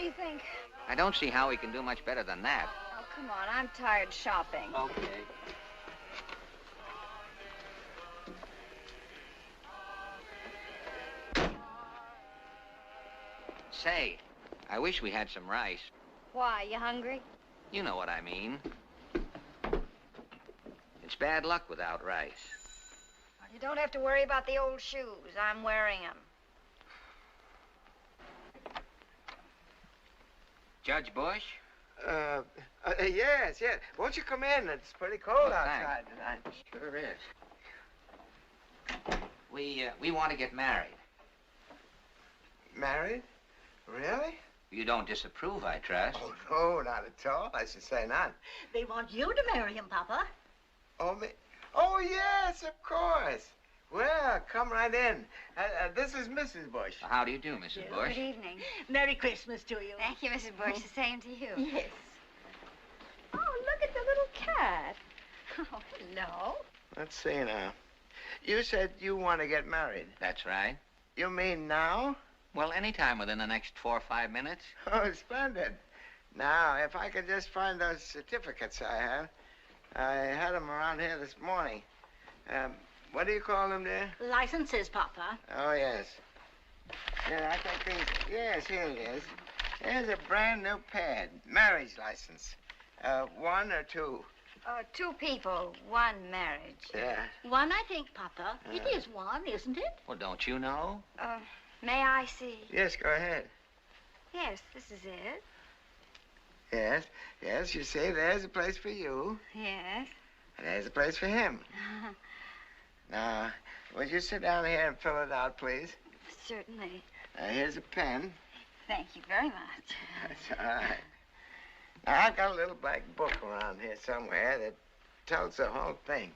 do you think? I don't see how we can do much better than that. Oh, come on. I'm tired shopping. Okay. Say, I wish we had some rice. Why, you hungry? You know what I mean. It's bad luck without rice. You don't have to worry about the old shoes. I'm wearing them. Judge Bush? Yes. Won't you come in? It's pretty cold outside tonight. Sure is. We want to get married. Married? Really? You don't disapprove, I trust. Oh, no, not at all. I should say not. They want you to marry him, Papa. Oh, me? Oh, yes, of course. Well, come right in. This is Mrs. Bush. How do you do, Mrs. Bush? Good evening. Merry Christmas to you. Thank you, Mrs. Bush. The same to you. Yes. Oh, look at the little cat. Oh, hello. Let's see now. You said you want to get married. That's right. You mean now? Well, any time within the next 4 or 5 minutes. Oh, splendid. Now, if I could just find those certificates I have. I had them around here this morning. What do you call them, dear? Licenses, Papa. Oh, yes. Yeah, I think these... Yes, here it is. Here's a brand new pad. Marriage license. One or two? 2 people, 1 marriage. Yeah. One, I think, Papa. It is one, isn't it? Well, don't you know? May I see? Yes, go ahead. Yes, this is it. Yes, you see, there's a place for you. Yes. And there's a place for him. Now, would you sit down here and fill it out, please? Certainly. Here's a pen. Thank you very much. That's all right. Now, I've got a little black book around here somewhere that tells the whole thing.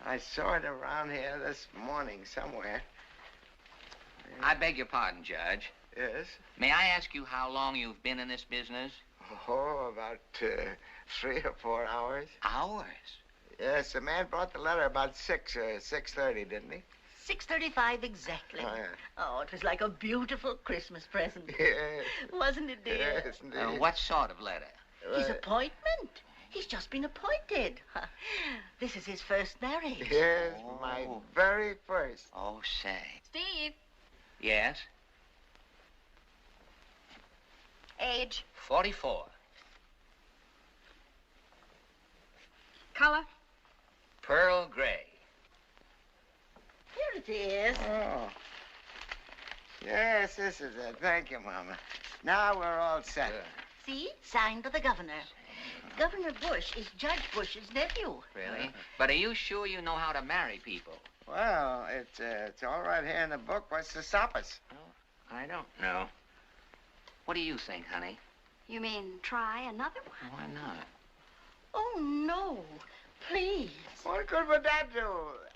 I saw it around here this morning somewhere. I beg your pardon, Judge. Yes? May I ask you how long you've been in this business? Oh, about 3 or 4 hours. Hours? Yes, the man brought the letter about 6 or 6:30, didn't he? 6:35 exactly. Oh, yeah. Oh, it was like a beautiful Christmas present. Yes. Wasn't it, dear? Yes, indeed. What sort of letter? His appointment. He's just been appointed. This is his first marriage. Yes, my very first. Oh, say. Steve. Yes? Age. 44. Color. Pearl gray. Here it is. Oh. Yes, this is it. Thank you, Mama. Now we're all set. Good. See? Signed by the governor. Governor Bush is Judge Bush's nephew. Really? But are you sure you know how to marry people? Well, it's all right here in the book. What's to stop us? Oh, I don't know. What do you think, honey? You mean try another one? Why not? Oh, no. Please. What good would that do?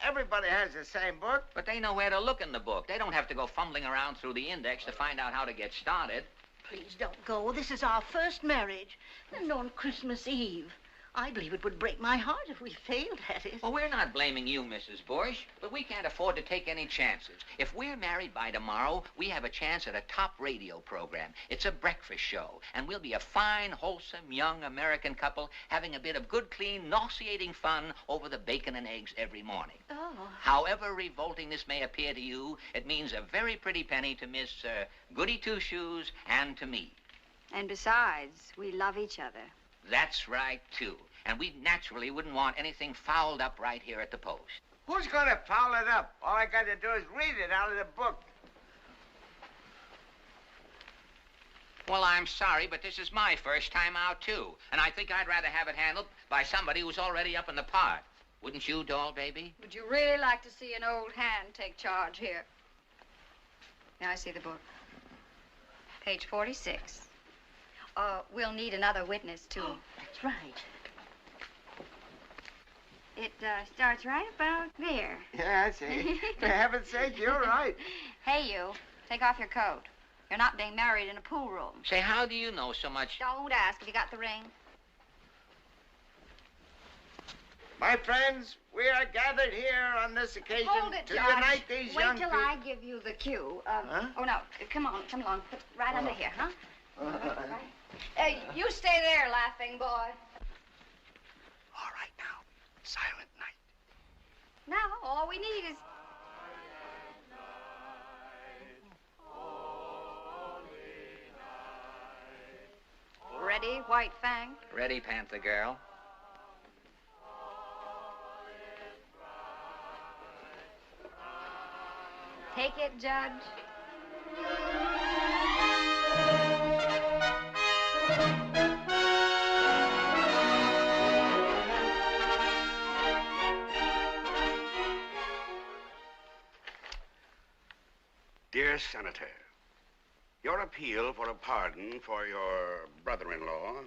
Everybody has the same book. But they know where to look in the book. They don't have to go fumbling around through the index to find out how to get started. Please don't go. This is our first marriage. And on Christmas Eve. I believe it would break my heart if we failed at it. Well, we're not blaming you, Mrs. Bush, but we can't afford to take any chances. If we're married by tomorrow, we have a chance at a top radio program. It's a breakfast show, and we'll be a fine, wholesome, young American couple having a bit of good, clean, nauseating fun over the bacon and eggs every morning. Oh. However revolting this may appear to you, it means a very pretty penny to Miss Goody Two-Shoes and to me. And besides, we love each other. That's right, too. And we naturally wouldn't want anything fouled up right here at the Post. Who's going to foul it up? All I got to do is read it out of the book. Well, I'm sorry, but this is my first time out, too. And I think I'd rather have it handled by somebody who's already up in the part. Wouldn't you, doll baby? Would you really like to see an old hand take charge here? May I see the book? Page 46. We'll need another witness, too. Oh, that's right. It starts right about there. Yeah, I see. For heaven's sake, you're right. Hey, you. Take off your coat. You're not being married in a pool room. Say, how do you know so much? Don't ask. Have you got the ring? My friends, we are gathered here on this occasion Hold it, to George. unite these young Wait till people. I give you the cue. Huh? Oh, no. Come on. Come along. Put right under here, huh? Hey, you stay there, laughing boy. All right, now. Silent night. Now, all we need is... Ready, White Fang? Ready, Panther Girl. Take it, Judge. Dear Senator, your appeal for a pardon for your brother-in-law.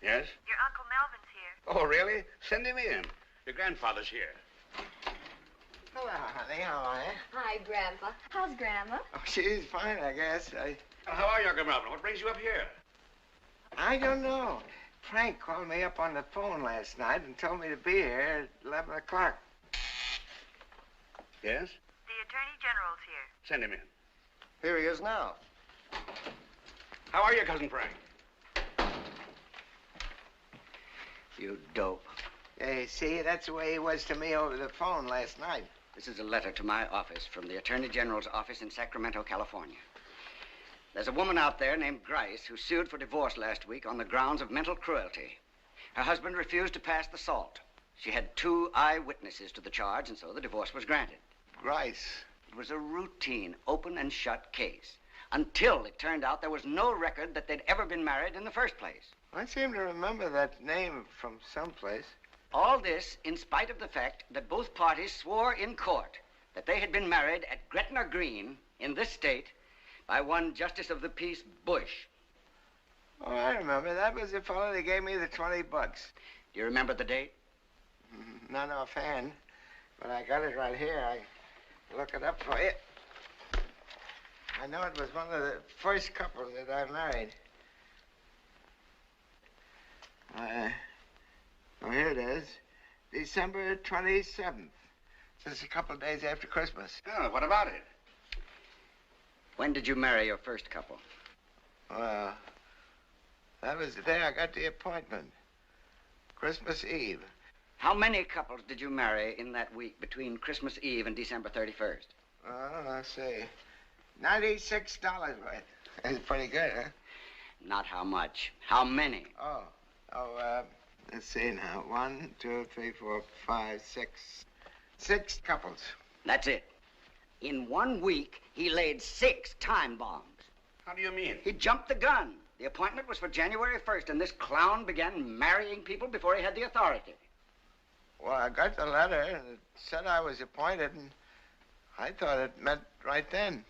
Yes? Your Uncle Melvin's here. Oh, really? Send him in. Your grandfather's here. Hello, honey. How are you? Hi, Grandpa. How's Grandma? Oh, she's fine, I guess. How are you, Uncle Melvin? What brings you up here? I don't know. Frank called me up on the phone last night and told me to be here at 11 o'clock. Yes? The Attorney General's here. Send him in. Here he is now. How are you, Cousin Frank? You dope. Hey, see, that's the way he was to me over the phone last night. This is a letter to my office from the Attorney General's office in Sacramento, California. There's a woman out there named Grice who sued for divorce last week on the grounds of mental cruelty. Her husband refused to pass the salt. She had 2 eyewitnesses to the charge, and so the divorce was granted. Grice. It was a routine, open and shut case, until it turned out there was no record that they'd ever been married in the first place. I seem to remember that name from someplace. All this in spite of the fact that both parties swore in court that they had been married at Gretna Green in this state by one Justice of the Peace Bush. Oh, I remember. That was the fellow that gave me the $20. Do you remember the date? Not offhand, but I got it right here. I look it up for you. I know it was one of the first couples that I married. Oh, here it is. December 27th. Just a couple of days after Christmas. Oh, what about it? When did you marry your first couple? Well, that was the day I got the appointment. Christmas Eve. How many couples did you marry in that week between Christmas Eve and December 31st? Let's see. $96 worth. That's pretty good, huh? Not how much. How many? Let's see now. 1, 2, 3, 4, 5, 6. 6 couples. That's it. In 1 week, he laid 6 time bombs. How do you mean? He jumped the gun. The appointment was for January 1st, and this clown began marrying people before he had the authority. Well, I got the letter, and it said I was appointed, and I thought it meant right then.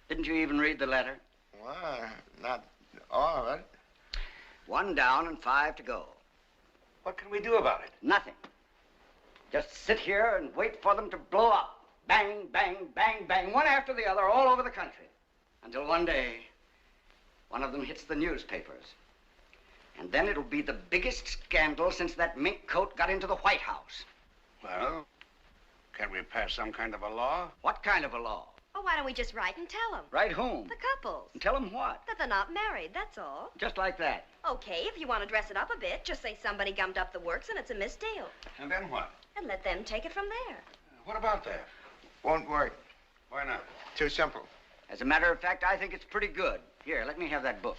Didn't you even read the letter? Well, not all of it. 1 down and 5 to go. What can we do about it? Nothing. Just sit here and wait for them to blow up. Bang, bang, bang, bang, one after the other all over the country. Until one day, one of them hits the newspapers. And then it'll be the biggest scandal since that mink coat got into the White House. Well, can't we pass some kind of a law? What kind of a law? Oh, why don't we just write and tell them? Write whom? The couples. And tell them what? That they're not married, that's all. Just like that. Okay, if you want to dress it up a bit, just say somebody gummed up the works and it's a misdeal. And then what? And let them take it from there. What about that? Won't work. Why not? Too simple. As a matter of fact, I think it's pretty good. Here, let me have that book.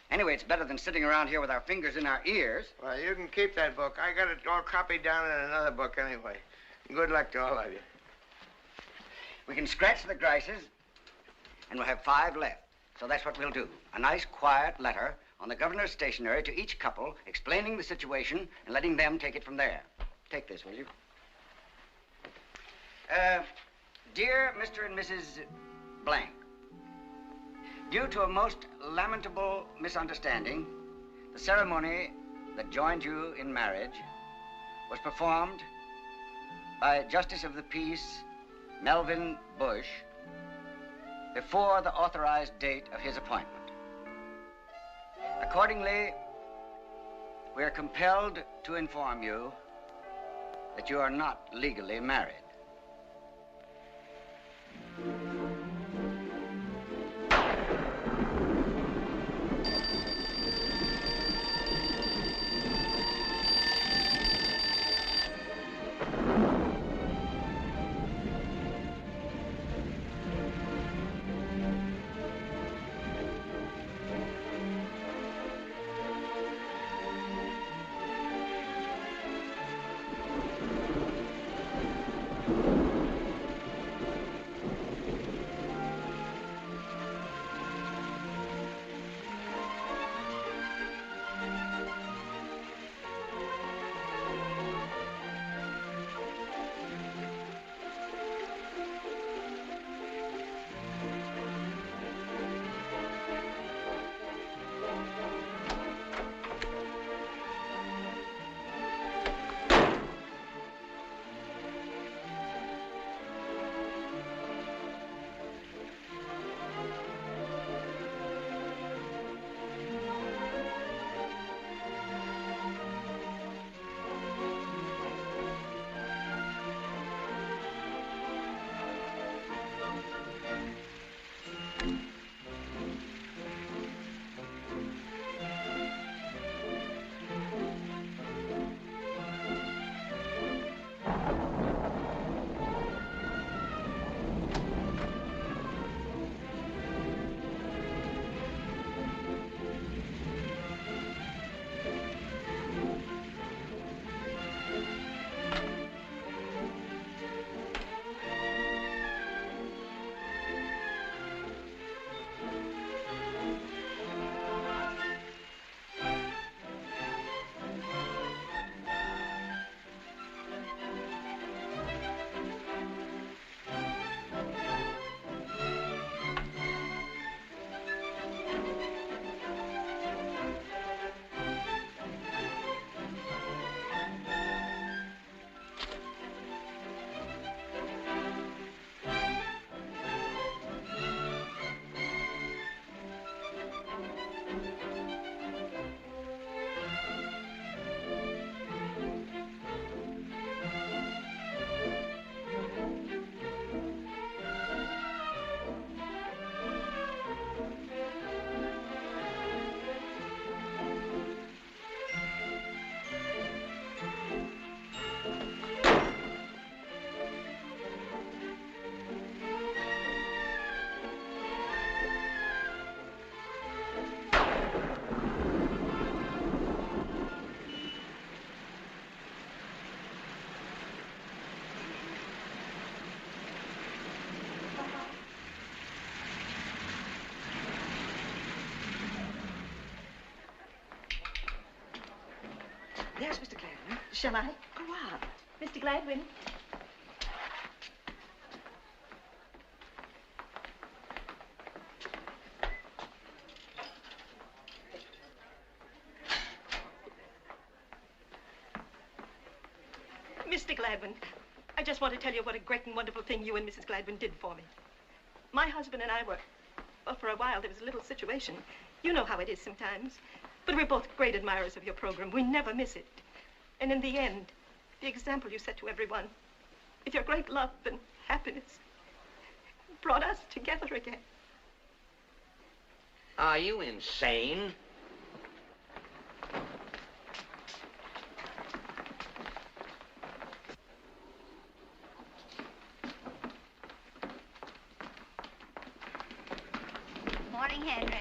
Anyway, it's better than sitting around here with our fingers in our ears. Well, you can keep that book. I got it all copied down in another book anyway. Good luck to all of you. We can scratch the Grices, and we'll have 5 left. So that's what we'll do. A nice, quiet letter on the governor's stationery to each couple, explaining the situation and letting them take it from there. Take this, will you? Dear Mr. and Mrs. Blank, due to a most lamentable misunderstanding, the ceremony that joined you in marriage was performed by Justice of the Peace Melvin Bush before the authorized date of his appointment. Accordingly, we are compelled to inform you that you are not legally married. Yes, Mr. Gladwin. Shall I? Go on. Mr. Gladwin. Mr. Gladwin, I just want to tell you what a great and wonderful thing you and Mrs. Gladwin did for me. My husband and I were, well, for a while there was a little situation. You know how it is sometimes. But we're both great admirers of your program. We never miss it. And in the end, the example you set to everyone, with your great love and happiness, brought us together again. Are you insane? Morning, Henry.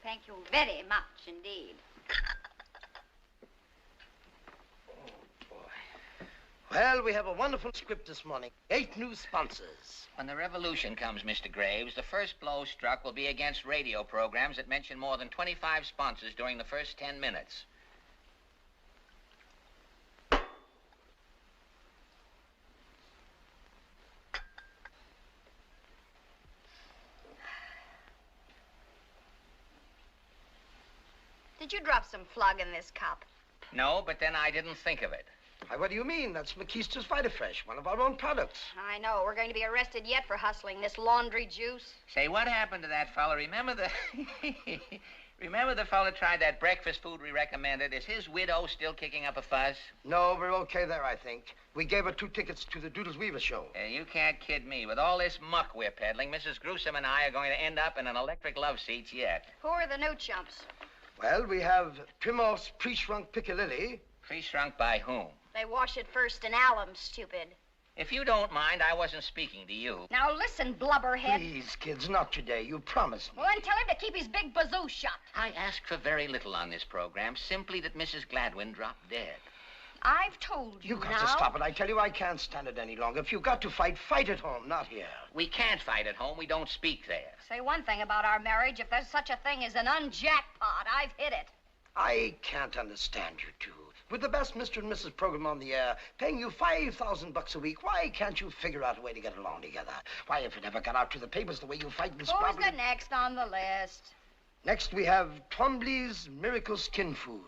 Thank you very much indeed. Well, we have a wonderful script this morning. 8 new sponsors. When the revolution comes, Mr. Graves, the first blow struck will be against radio programs that mention more than 25 sponsors during the first 10 minutes. Did you drop some flug in this cup? No, but then I didn't think of it. Why, what do you mean? That's McKeester's Vitafresh, one of our own products. I know. We're going to be arrested yet for hustling this laundry juice. Say, what happened to that fella? Remember the fella tried that breakfast food we recommended? Is his widow still kicking up a fuss? No, we're okay there, I think. We gave her 2 tickets to the Doodles Weaver show. You can't kid me. With all this muck we're peddling, Mrs. Gruesome and I are going to end up in an electric love seats yet. Who are the new chumps? Well, we have Primoff's pre-shrunk Piccalilli. Pre-shrunk by whom? They wash it first in alum, stupid. If you don't mind, I wasn't speaking to you. Now listen, blubberhead. Please, kids, not today. You promised me. Well, then tell him to keep his big bazoo shut. I asked for very little on this program, simply that Mrs. Gladwin dropped dead. I've told you You've got to stop it. I tell you, I can't stand it any longer. If you've got to fight, fight at home, not here. We can't fight at home. We don't speak there. Say one thing about our marriage. If there's such a thing as an unjackpot, I've hit it. I can't understand you two. With the best Mr. and Mrs. program on the air, paying you $5,000 a week, why can't you figure out a way to get along together? Why, if it ever got out to the papers the way you fight this problem... Who's the next on the list? Next, we have Twombly's Miracle Skin Food.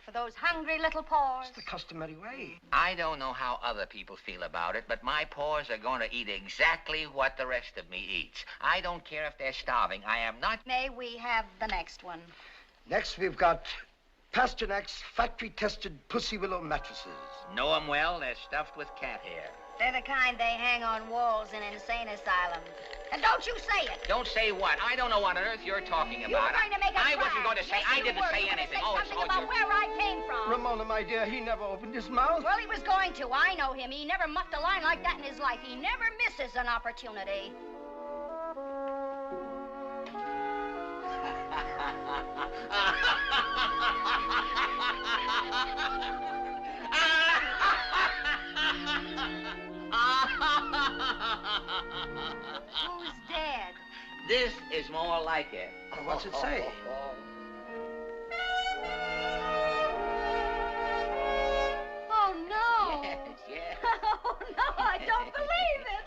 For those hungry little paws. It's the customary way. I don't know how other people feel about it, but my paws are going to eat exactly what the rest of me eats. I don't care if they're starving. I am not... May we have the next one? Next, we've got Pasternak's factory-tested Pussy Willow mattresses. Know 'em well. They're stuffed with cat hair. They're the kind they hang on walls in insane asylums. And don't you say it. Don't say what? I don't know what on earth you're talking about. You were going to make a I wasn't going to say. Yes, I didn't say you anything. Say something about where I came from. Ramona, my dear, he never opened his mouth. Well, he was going to. I know him. He never muffed a line like that in his life. He never misses an opportunity. Who's dead? This is more like it. What's it say? Oh, no. Yes, yes. Oh, no, I don't believe it.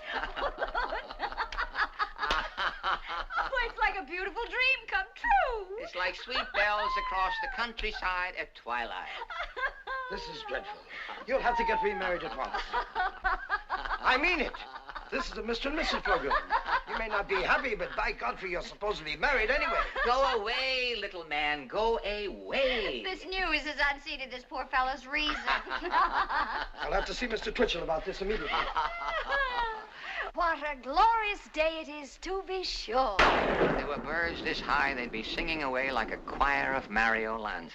Oh, it's like a beautiful dream come true. It's like sweet bells across the countryside at twilight. This is dreadful. You'll have to get remarried at once. I mean it. This is a Mr. and Mrs. program. You may not be happy, but by Godfrey, you're supposedly married anyway. Go away, little man. Go away. This news has unseated this poor fellow's reason. I'll have to see Mr. Twitchell about this immediately. What a glorious day it is, to be sure. If there were birds this high, they'd be singing away like a choir of Mario Lanzas.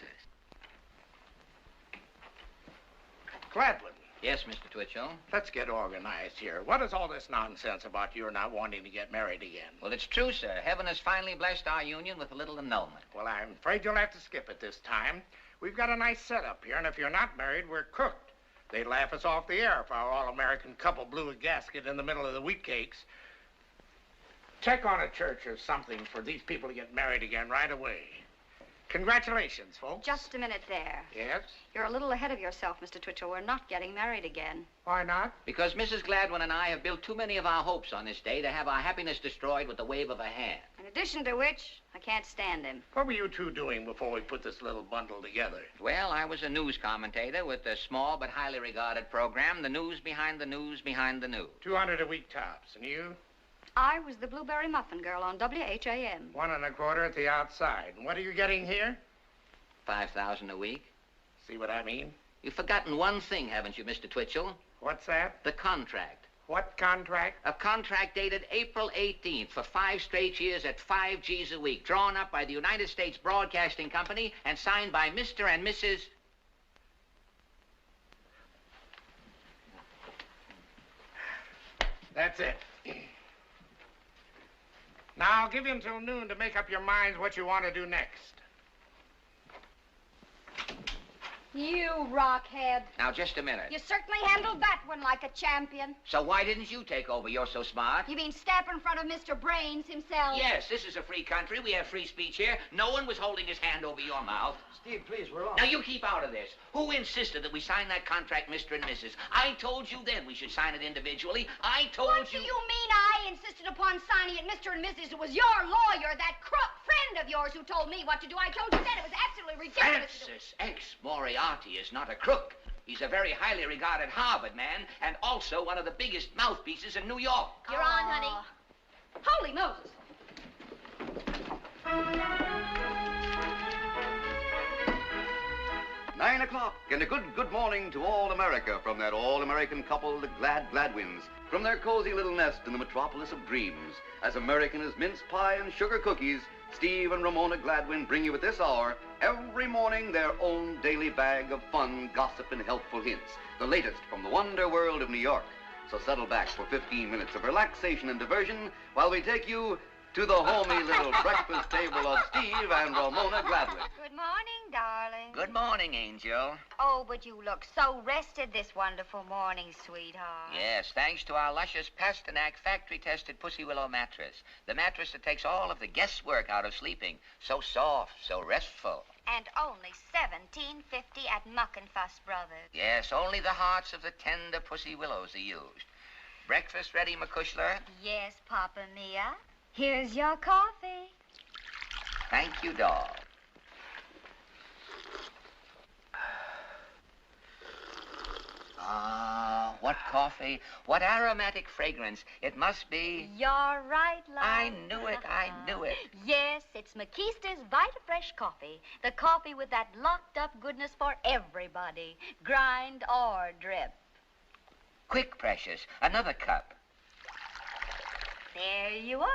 Gladwin. Yes, Mr. Twitchell? Let's get organized here. What is all this nonsense about your not wanting to get married again? Well, it's true, sir. Heaven has finally blessed our union with a little annulment. Well, I'm afraid you'll have to skip it this time. We've got a nice setup here, and if you're not married, we're cooked. They'd laugh us off the air if our all-American couple blew a gasket in the middle of the wheat cakes. Check on a church or something for these people to get married again right away. Congratulations, folks. Just a minute there. Yes? You're a little ahead of yourself, Mr. Twitchell. We're not getting married again. Why not? Because Mrs. Gladwin and I have built too many of our hopes on this day to have our happiness destroyed with the wave of a hand. In addition to which, I can't stand him. What were you two doing before we put this little bundle together? Well, I was a news commentator with a small but highly regarded program, The News Behind the News Behind the News. 200 a week tops. And you? I was the Blueberry Muffin Girl on WHAM. 1.25 at the outside. And what are you getting here? $5,000 a week. See what I mean? You've forgotten one thing, haven't you, Mr. Twitchell? What's that? The contract. What contract? A contract dated April 18th for 5 straight years at 5 G's a week, drawn up by the United States Broadcasting Company and signed by Mr. and Mrs. That's it. Now, I'll give you until noon to make up your minds what you want to do next. You rockhead. Now, just a minute. You certainly handled that one like a champion. So why didn't you take over? You're so smart. You mean step in front of Mr. Brains himself? Yes, this is a free country. We have free speech here. No one was holding his hand over your mouth. Steve, please, we're on. Now, you keep out of this. Who insisted that we sign that contract, Mr. and Mrs.? I told you then we should sign it individually. I told you... What do you mean I insisted upon signing it, Mr. and Mrs.? It was your lawyer, that crook friend of yours, who told me what to do. I told you then. It was absolutely ridiculous. Francis X. Moriarty is not a crook. He's a very highly regarded Harvard man and also one of the biggest mouthpieces in New York. You're on, honey. Holy Moses. 9 o'clock, and a good morning to all America from that all-American couple, the Gladwins, from their cozy little nest in the metropolis of dreams. As American as mince pie and sugar cookies, Steve and Ramona Gladwin bring you at this hour, every morning, their own daily bag of fun, gossip, and helpful hints, the latest from the wonder world of New York. So settle back for 15 minutes of relaxation and diversion while we take you to the homey little breakfast table of Steve and Ramona Gladwin. Good morning, darling. Good morning, Angel. Oh, but you look so rested this wonderful morning, sweetheart. Yes, thanks to our luscious Pasternak factory-tested Pussy Willow mattress. The mattress that takes all of the guesswork out of sleeping. So soft, so restful. And only $17.50 at Muck and Fuss Brothers. Yes, only the hearts of the tender Pussy Willows are used. Breakfast ready, McCushler? Yes, Papa Mia. Here's your coffee. Thank you, doll. Ah, what coffee. What aromatic fragrance. It must be... You're right, love. I knew it. Yes, it's McKeister's VitaFresh coffee. The coffee with that locked-up goodness for everybody. Grind or drip. Quick, precious. Another cup. There you are.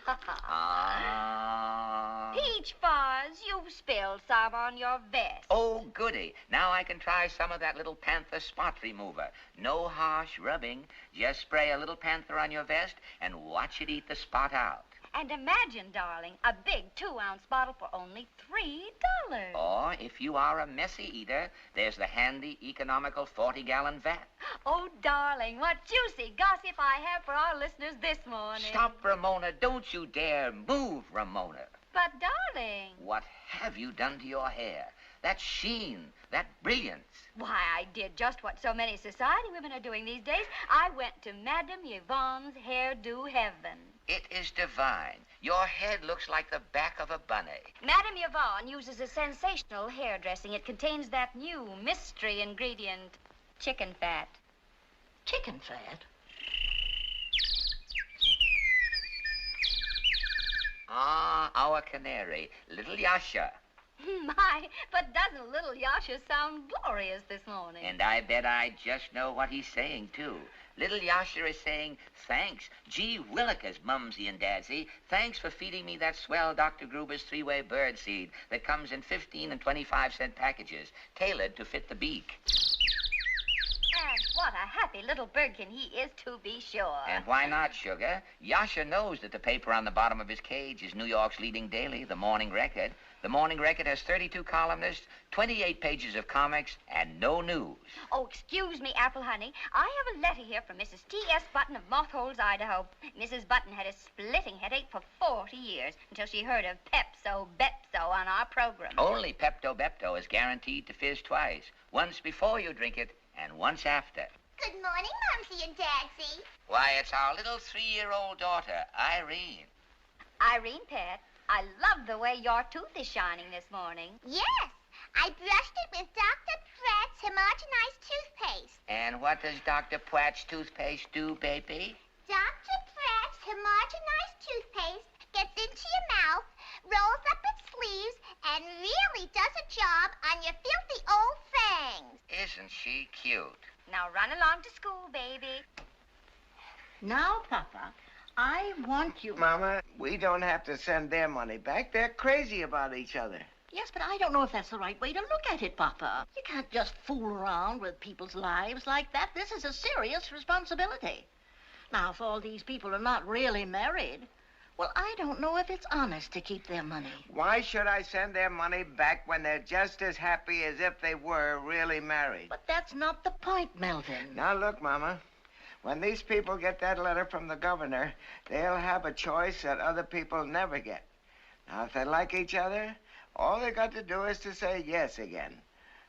Ah. Peach Fuzz, you've spilled some on your vest. Oh, goody. Now I can try some of that little Panther spot remover. No harsh rubbing. Just spray a little Panther on your vest and watch it eat the spot out. And imagine, darling, a big 2-ounce bottle for only $3. Or, if you are a messy eater, there's the handy, economical 40-gallon vat. Oh, darling, what juicy gossip I have for our listeners this morning. Stop, Ramona. Don't you dare move, Ramona. But, darling... What have you done to your hair? That sheen, that brilliance. Why, I did just what so many society women are doing these days. I went to Madame Yvonne's Hairdo Heaven. It is divine. Your head looks like the back of a bunny. Madame Yvonne uses a sensational hairdressing. It contains that new mystery ingredient, chicken fat. Chicken fat? Ah, our canary, little Yasha. My, but doesn't little Yasha sound glorious this morning? And I bet I just know what he's saying, too. Little Yasha is saying, thanks. Gee willikers, Mumsy and Dadsy. Thanks for feeding me that swell Dr. Gruber's three-way bird seed that comes in 15 and 25-cent packages, tailored to fit the beak. And what a happy little birdkin he is, to be sure. And why not, Sugar? Yasha knows that the paper on the bottom of his cage is New York's leading daily, the Morning Record. The Morning Record has 32 columnists, 28 pages of comics, and no news. Oh, excuse me, Apple Honey. I have a letter here from Mrs. T.S. Button of Mothholes, Idaho. Mrs. Button had a splitting headache for 40 years until she heard of Pepso-Bepso on our program. Only Pepto-Bepto is guaranteed to fizz twice. Once before you drink it, and once after. Good morning, Mumsy and Dadsy. Why, it's our little 3-year-old daughter, Irene. Irene, Pet, I love the way your tooth is shining this morning. Yes, I brushed it with Dr. Pratt's homogenized toothpaste. And what does Dr. Pratt's toothpaste do, baby? Dr. Pratt's homogenized toothpaste gets into your mouth, rolls up its sleeves, and really does a job on your filthy old fangs. Isn't she cute? Now run along to school, baby. Now, Papa, I want you... Mama, we don't have to send their money back. They're crazy about each other. Yes, but I don't know if that's the right way to look at it, Papa. You can't just fool around with people's lives like that. This is a serious responsibility. Now, if all these people are not really married, well, I don't know if it's honest to keep their money. Why should I send their money back when they're just as happy as if they were really married? But that's not the point, Melvin. Now, look, Mama. When these people get that letter from the governor, they'll have a choice that other people never get. Now, if they like each other, all they got to do is to say yes again.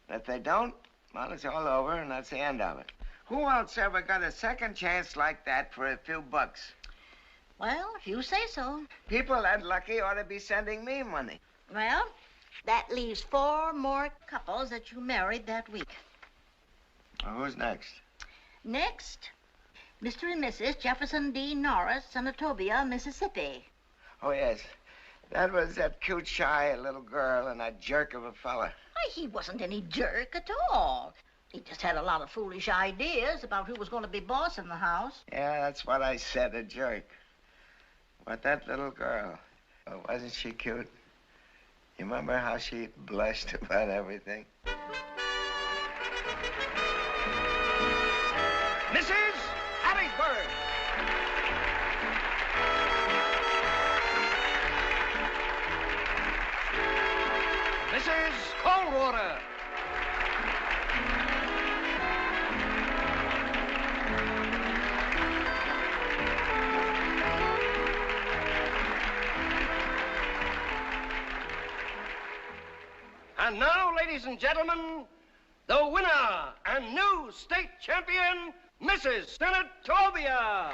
And if they don't, well, it's all over, and that's the end of it. Who else ever got a second chance like that for a few bucks? Well, if you say so. People that lucky ought to be sending me money. Well, that leaves 4 more couples that you married that week. Well, who's next? Next, Mr. and Mrs. Jefferson D. Norris, Senatobia, Mississippi. Oh, yes. That was that cute, shy little girl and that jerk of a fella. Why, he wasn't any jerk at all. He just had a lot of foolish ideas about who was going to be boss in the house. Yeah, that's what I said, a jerk. But that little girl, oh, wasn't she cute? You remember how she blushed about everything? Mrs. Harrisburg! Mrs. Coldwater! And now, ladies and gentlemen, the winner and new state champion, Mrs. Senatobia.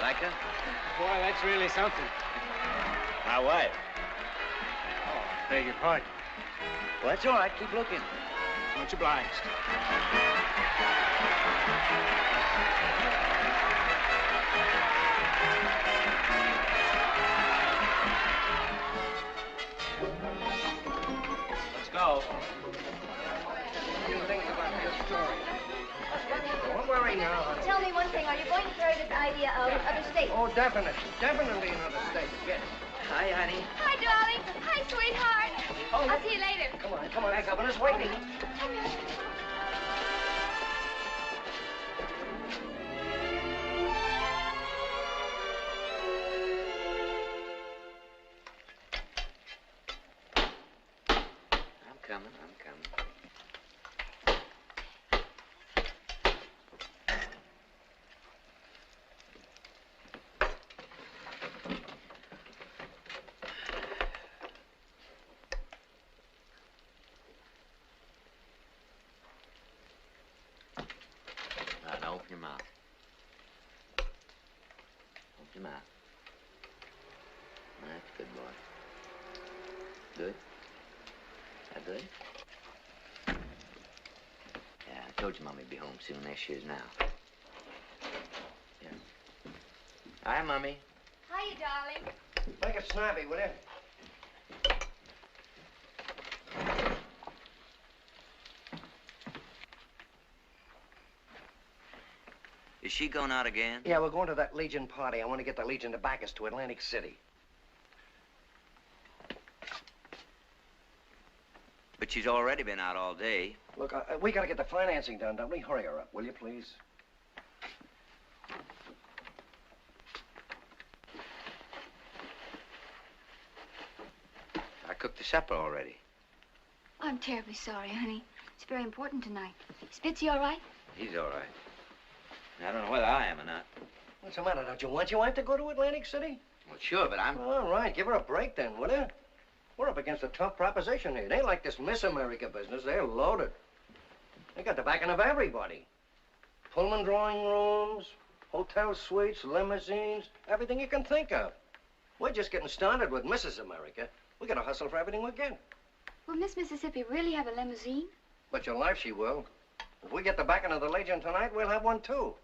Like her? Boy, that's really something. My wife. Oh, beg your pardon. Well, that's all right. Keep looking. Much obliged. Let's go. A few things about this story. Don't worry now. Tell me one thing. Are you going to carry this idea out in other states? Oh, definitely. Definitely in other states, yes. Hi, honey. Hi, darling. Hi, sweetheart. Oh, I'll see you later. Come on, that governor's waiting. I'm coming. Now, open your mouth. Open your mouth. That's good, boy. Good? That good? Yeah, I told you Mommy'd be home soon. There she is now. Yeah. Hi, Mommy. Hi, Hiya, darling. Make it snappy, will you? Is she going out again? Yeah, we're going to that Legion party. I want to get the Legion to back us to Atlantic City. But she's already been out all day. Look, we got to get the financing done, don't we? Hurry her up, will you, please? I cooked the supper already. I'm terribly sorry, honey. It's very important tonight. Is Bitsy all right? He's all right. I don't know whether I am or not. What's the matter? Don't you want your wife to go to Atlantic City? Well, sure, but I'm... All right, give her a break then, will you? We're up against a tough proposition here. They ain't like this Miss America business. They're loaded. They got the backing of everybody. Pullman drawing rooms, hotel suites, limousines, everything you can think of. We're just getting started with Mrs. America. We got to hustle for everything we get. Will Miss Mississippi really have a limousine? Bet your life she will. If we get the backing of the Legion tonight, we'll have one too.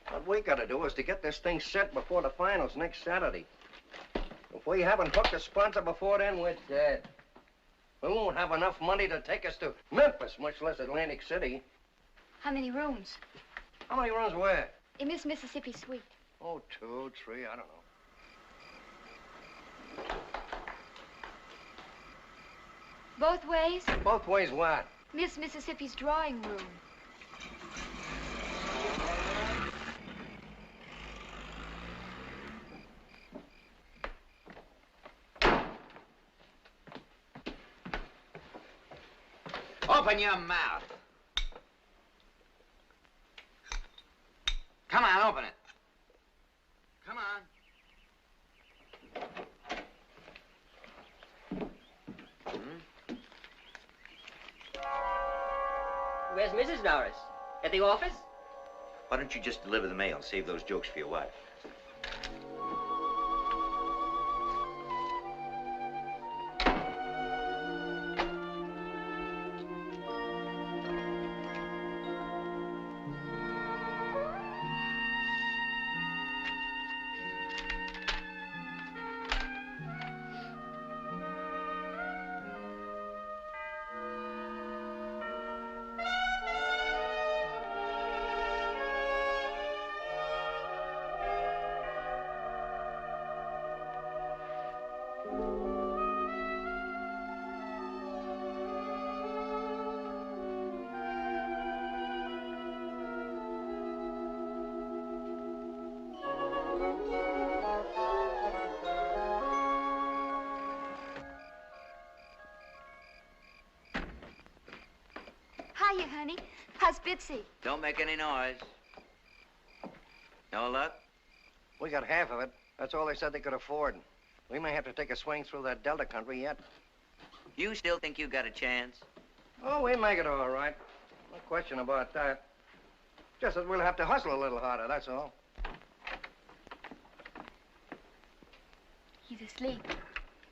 What we got to do is to get this thing set before the finals next Saturday. If we haven't hooked a sponsor before then, we're dead. We won't have enough money to take us to Memphis, much less Atlantic City. How many rooms? How many rooms where? In Miss Mississippi suite. Oh, 2, 3, I don't know. Both ways? Both ways what? Miss Mississippi's drawing room. Open your mouth. Come on, open it. Come on. Where's Mrs. Norris? At the office? Why don't you just deliver the mail? Save those jokes for your wife. Hiya, honey. How's Bitsy? Don't make any noise. No luck? We got half of it. That's all they said they could afford. We may have to take a swing through that Delta country yet. You still think you got a chance? Oh, we'll make it all right. No question about that. Just that we'll have to hustle a little harder, that's all. He's asleep.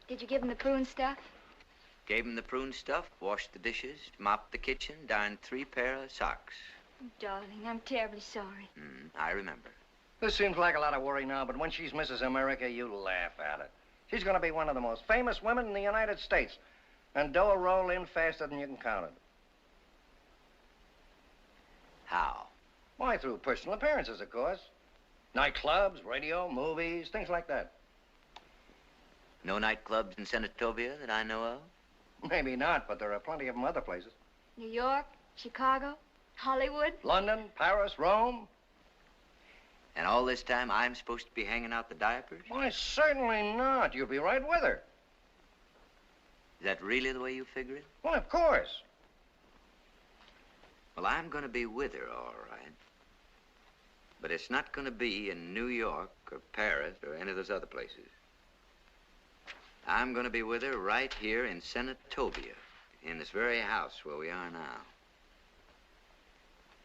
Did you give him the prune stuff? Gave him the prune stuff, washed the dishes, mopped the kitchen, darned 3 pair of socks. Darling, I'm terribly sorry. I remember. This seems like a lot of worry now, but when she's Mrs. America, you laugh at it. She's going to be one of the most famous women in the United States. And dough will roll in faster than you can count it. How? Why, through personal appearances, of course. Nightclubs, radio, movies, things like that. No nightclubs in Senatobia that I know of? Maybe not, but there are plenty of them other places. New York, Chicago, Hollywood. London, Paris, Rome. And all this time I'm supposed to be hanging out the diapers? Why, certainly not. You'll be right with her. Is that really the way you figure it? Well, of course. Well, I'm going to be with her, all right. But it's not going to be in New York or Paris or any of those other places. I'm going to be with her right here in Senatobia, in this very house where we are now.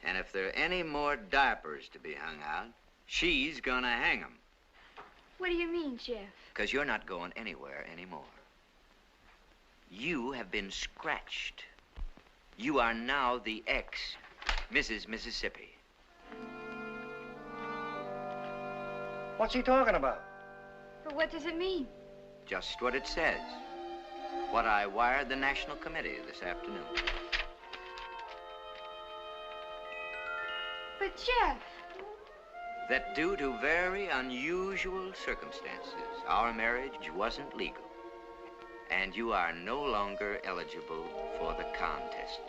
And if there are any more diapers to be hung out, she's going to hang them. What do you mean, Jeff? Because you're not going anywhere anymore. You have been scratched. You are now the ex-Mrs. Mississippi. What's he talking about? But what does it mean? Just what it says. What I wired the National Committee this afternoon. But, Jeff... That due to very unusual circumstances, our marriage wasn't legal. And you are no longer eligible for the contest.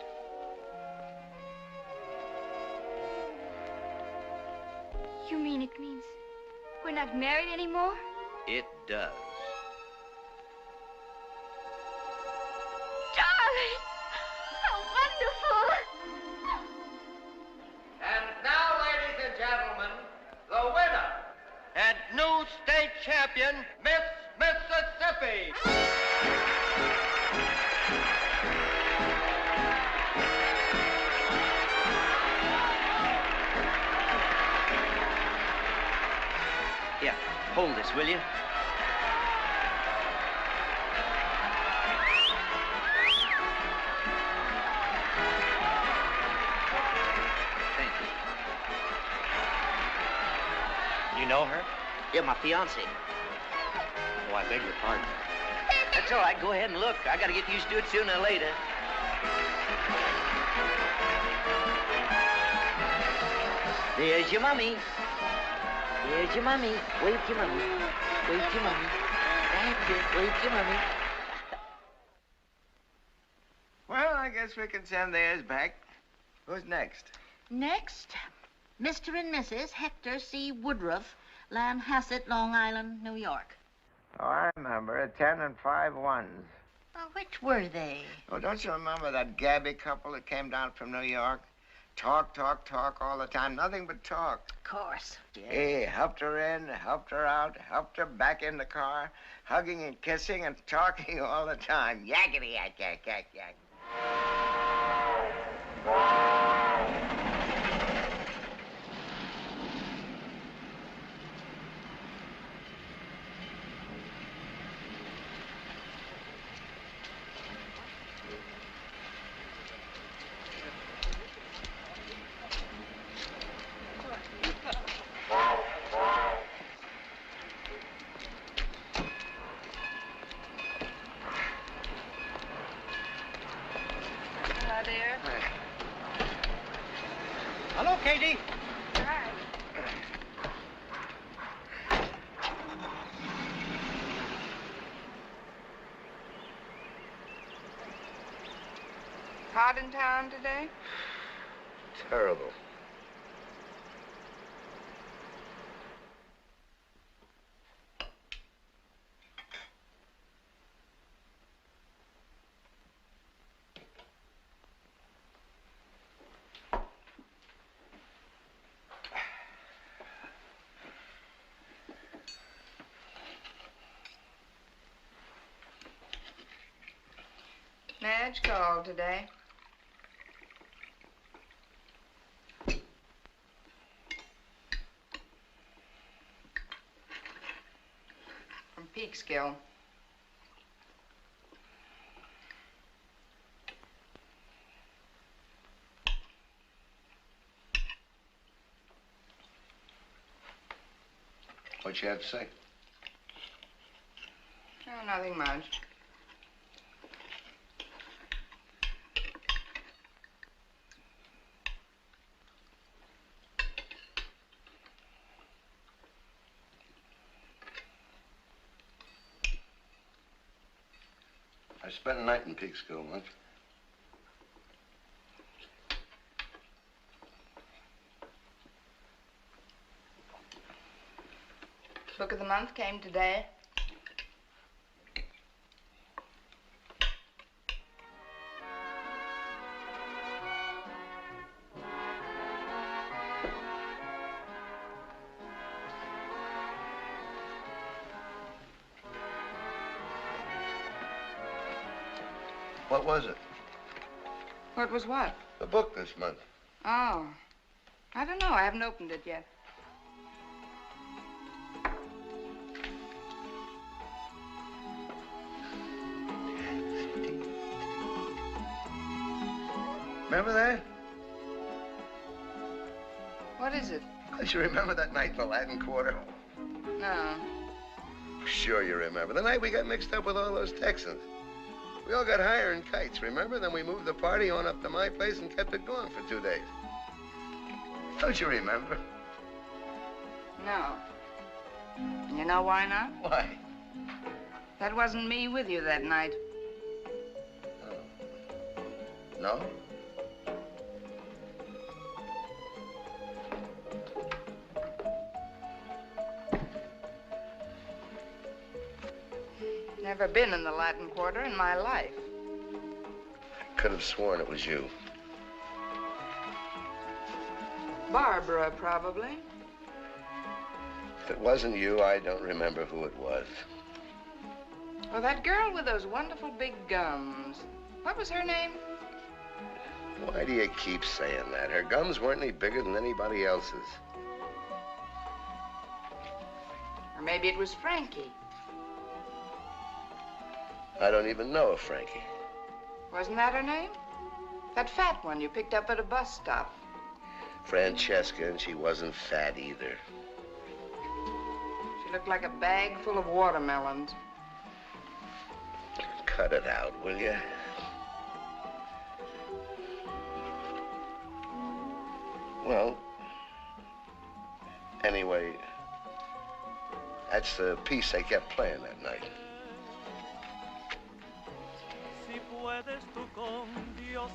You mean it means we're not married anymore? It does. Darling! How wonderful! And now, ladies and gentlemen, the winner and new state champion, Miss Mississippi. Here, hold this, will you? Thank you. You know her? Yeah, my fiancée. Oh, I beg your pardon. That's all right. Go ahead and look. I gotta get used to it sooner or later. There's your mummy. There's your mummy. Wave to your mummy. Wave to your mummy. That's it. Wave to your mummy. Well, I guess we can send theirs back. Who's next? Next, Mr. and Mrs. Hector C. Woodruff, Lanhasset, Long Island, New York. Oh, I remember. 10 and 5 ones. Oh, which were they? Oh, don't you remember that Gabby couple that came down from New York? Talk, talk, talk all the time. Nothing but talk. Of course. Yeah. He helped her in, helped her out, helped her back in the car, hugging and kissing and talking all the time. Yakety yak, yak, yak, yak. Hello, Katie. Hi. Hot in town today? Terrible. Madge called today. From Peekskill. What'd she have to say? Oh, nothing much. I spent a night in Peekskill once. Book of the month came today. What was it? What was what? The book this month. Oh. I don't know. I haven't opened it yet. Remember that? What is it? Don't you remember that night in the Latin Quarter? No. Sure you remember. The night we got mixed up with all those Texans. We all got higher in kites, remember? Then we moved the party on up to my place and kept it going for 2 days. Don't you remember? No. You know why not? Why? That wasn't me with you that night. Oh. No? Never been in the Latin Quarter in my life. I could have sworn it was you. Barbara, probably. If it wasn't you, I don't remember who it was. Oh, that girl with those wonderful big gums. What was her name? Why do you keep saying that? Her gums weren't any bigger than anybody else's. Or maybe it was Frankie. I don't even know a Frankie. Wasn't that her name? That fat one you picked up at a bus stop. Francesca, and she wasn't fat either. She looked like a bag full of watermelons. Cut it out, will you? Well, anyway, that's the piece they kept playing that night.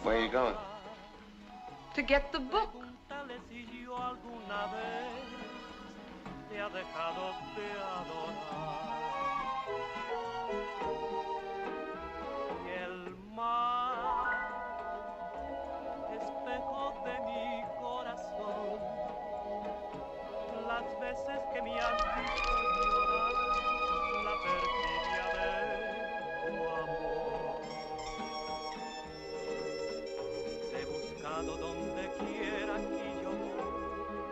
Where are you going? To get the book. Donde quiera que yo voy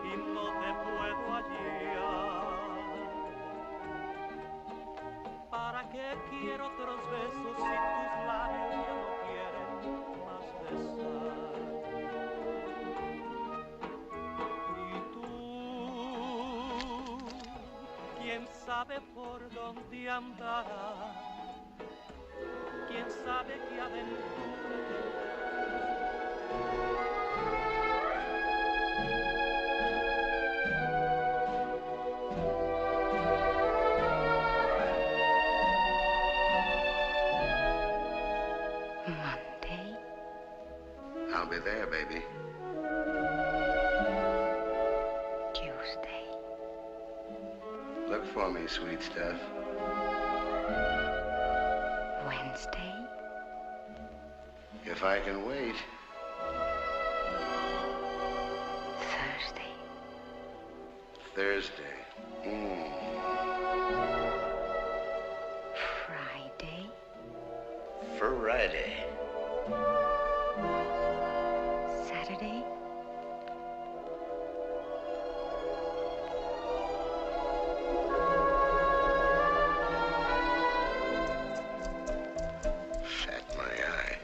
y no te puedo hallar. ¿Para qué quiero otros besos si tus labios ya no quieren más besar? Y tú, quién sabe por dónde andarás, quién sabe qué aventura tendrás. Monday. I'll be there, baby. Tuesday. Look for me, sweet stuff. Wednesday. If I can wait. Thursday. Thursday. Friday. Friday. Saturday. Fat my eye.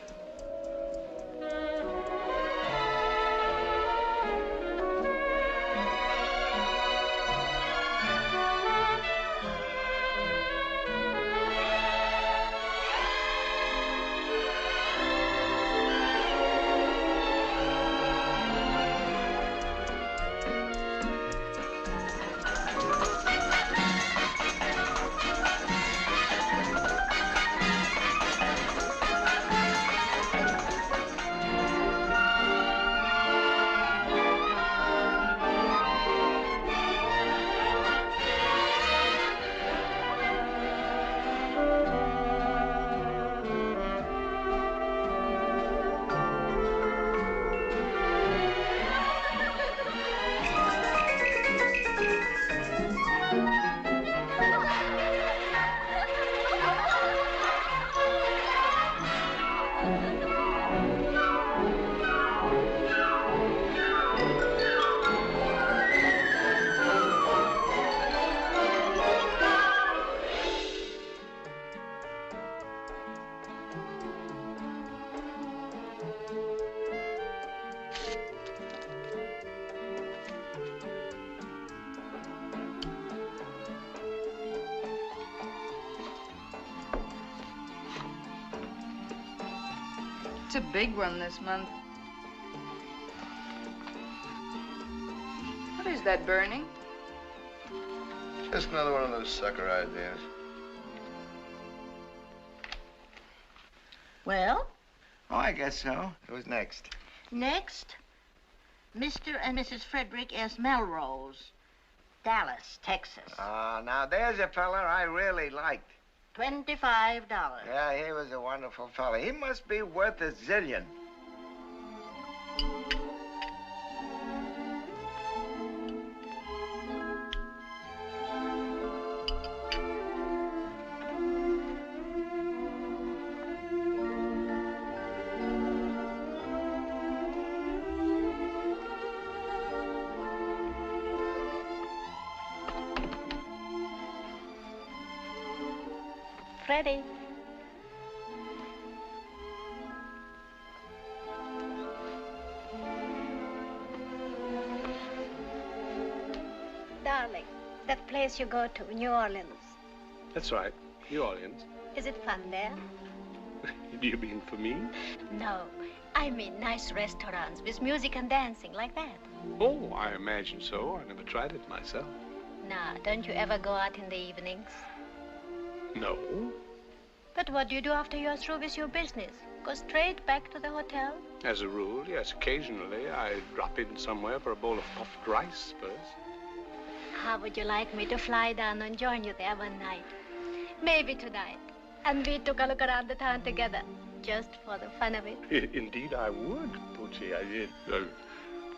It's a big one this month. What is that burning? Just another one of those sucker ideas. Well? Oh, I guess so. Who's next? Next, Mr. and Mrs. Frederick S. Melrose, Dallas, Texas. Now there's a fella I really liked. $25. Yeah, he was a wonderful fella. He must be worth a zillion. Freddie. Darling, that place you go to, New Orleans. That's right, New Orleans. Is it fun there? Do you mean for me? No, I mean nice restaurants with music and dancing like that. Oh, I imagine so. I never tried it myself. Now, don't you ever go out in the evenings? No. But what do you do after you're through with your business? Go straight back to the hotel? As a rule, yes. Occasionally, I drop in somewhere for a bowl of puffed rice first. How would you like me to fly down and join you there one night? Maybe tonight. And we took a look around the town together, just for the fun of it. Indeed, I would, Poochie.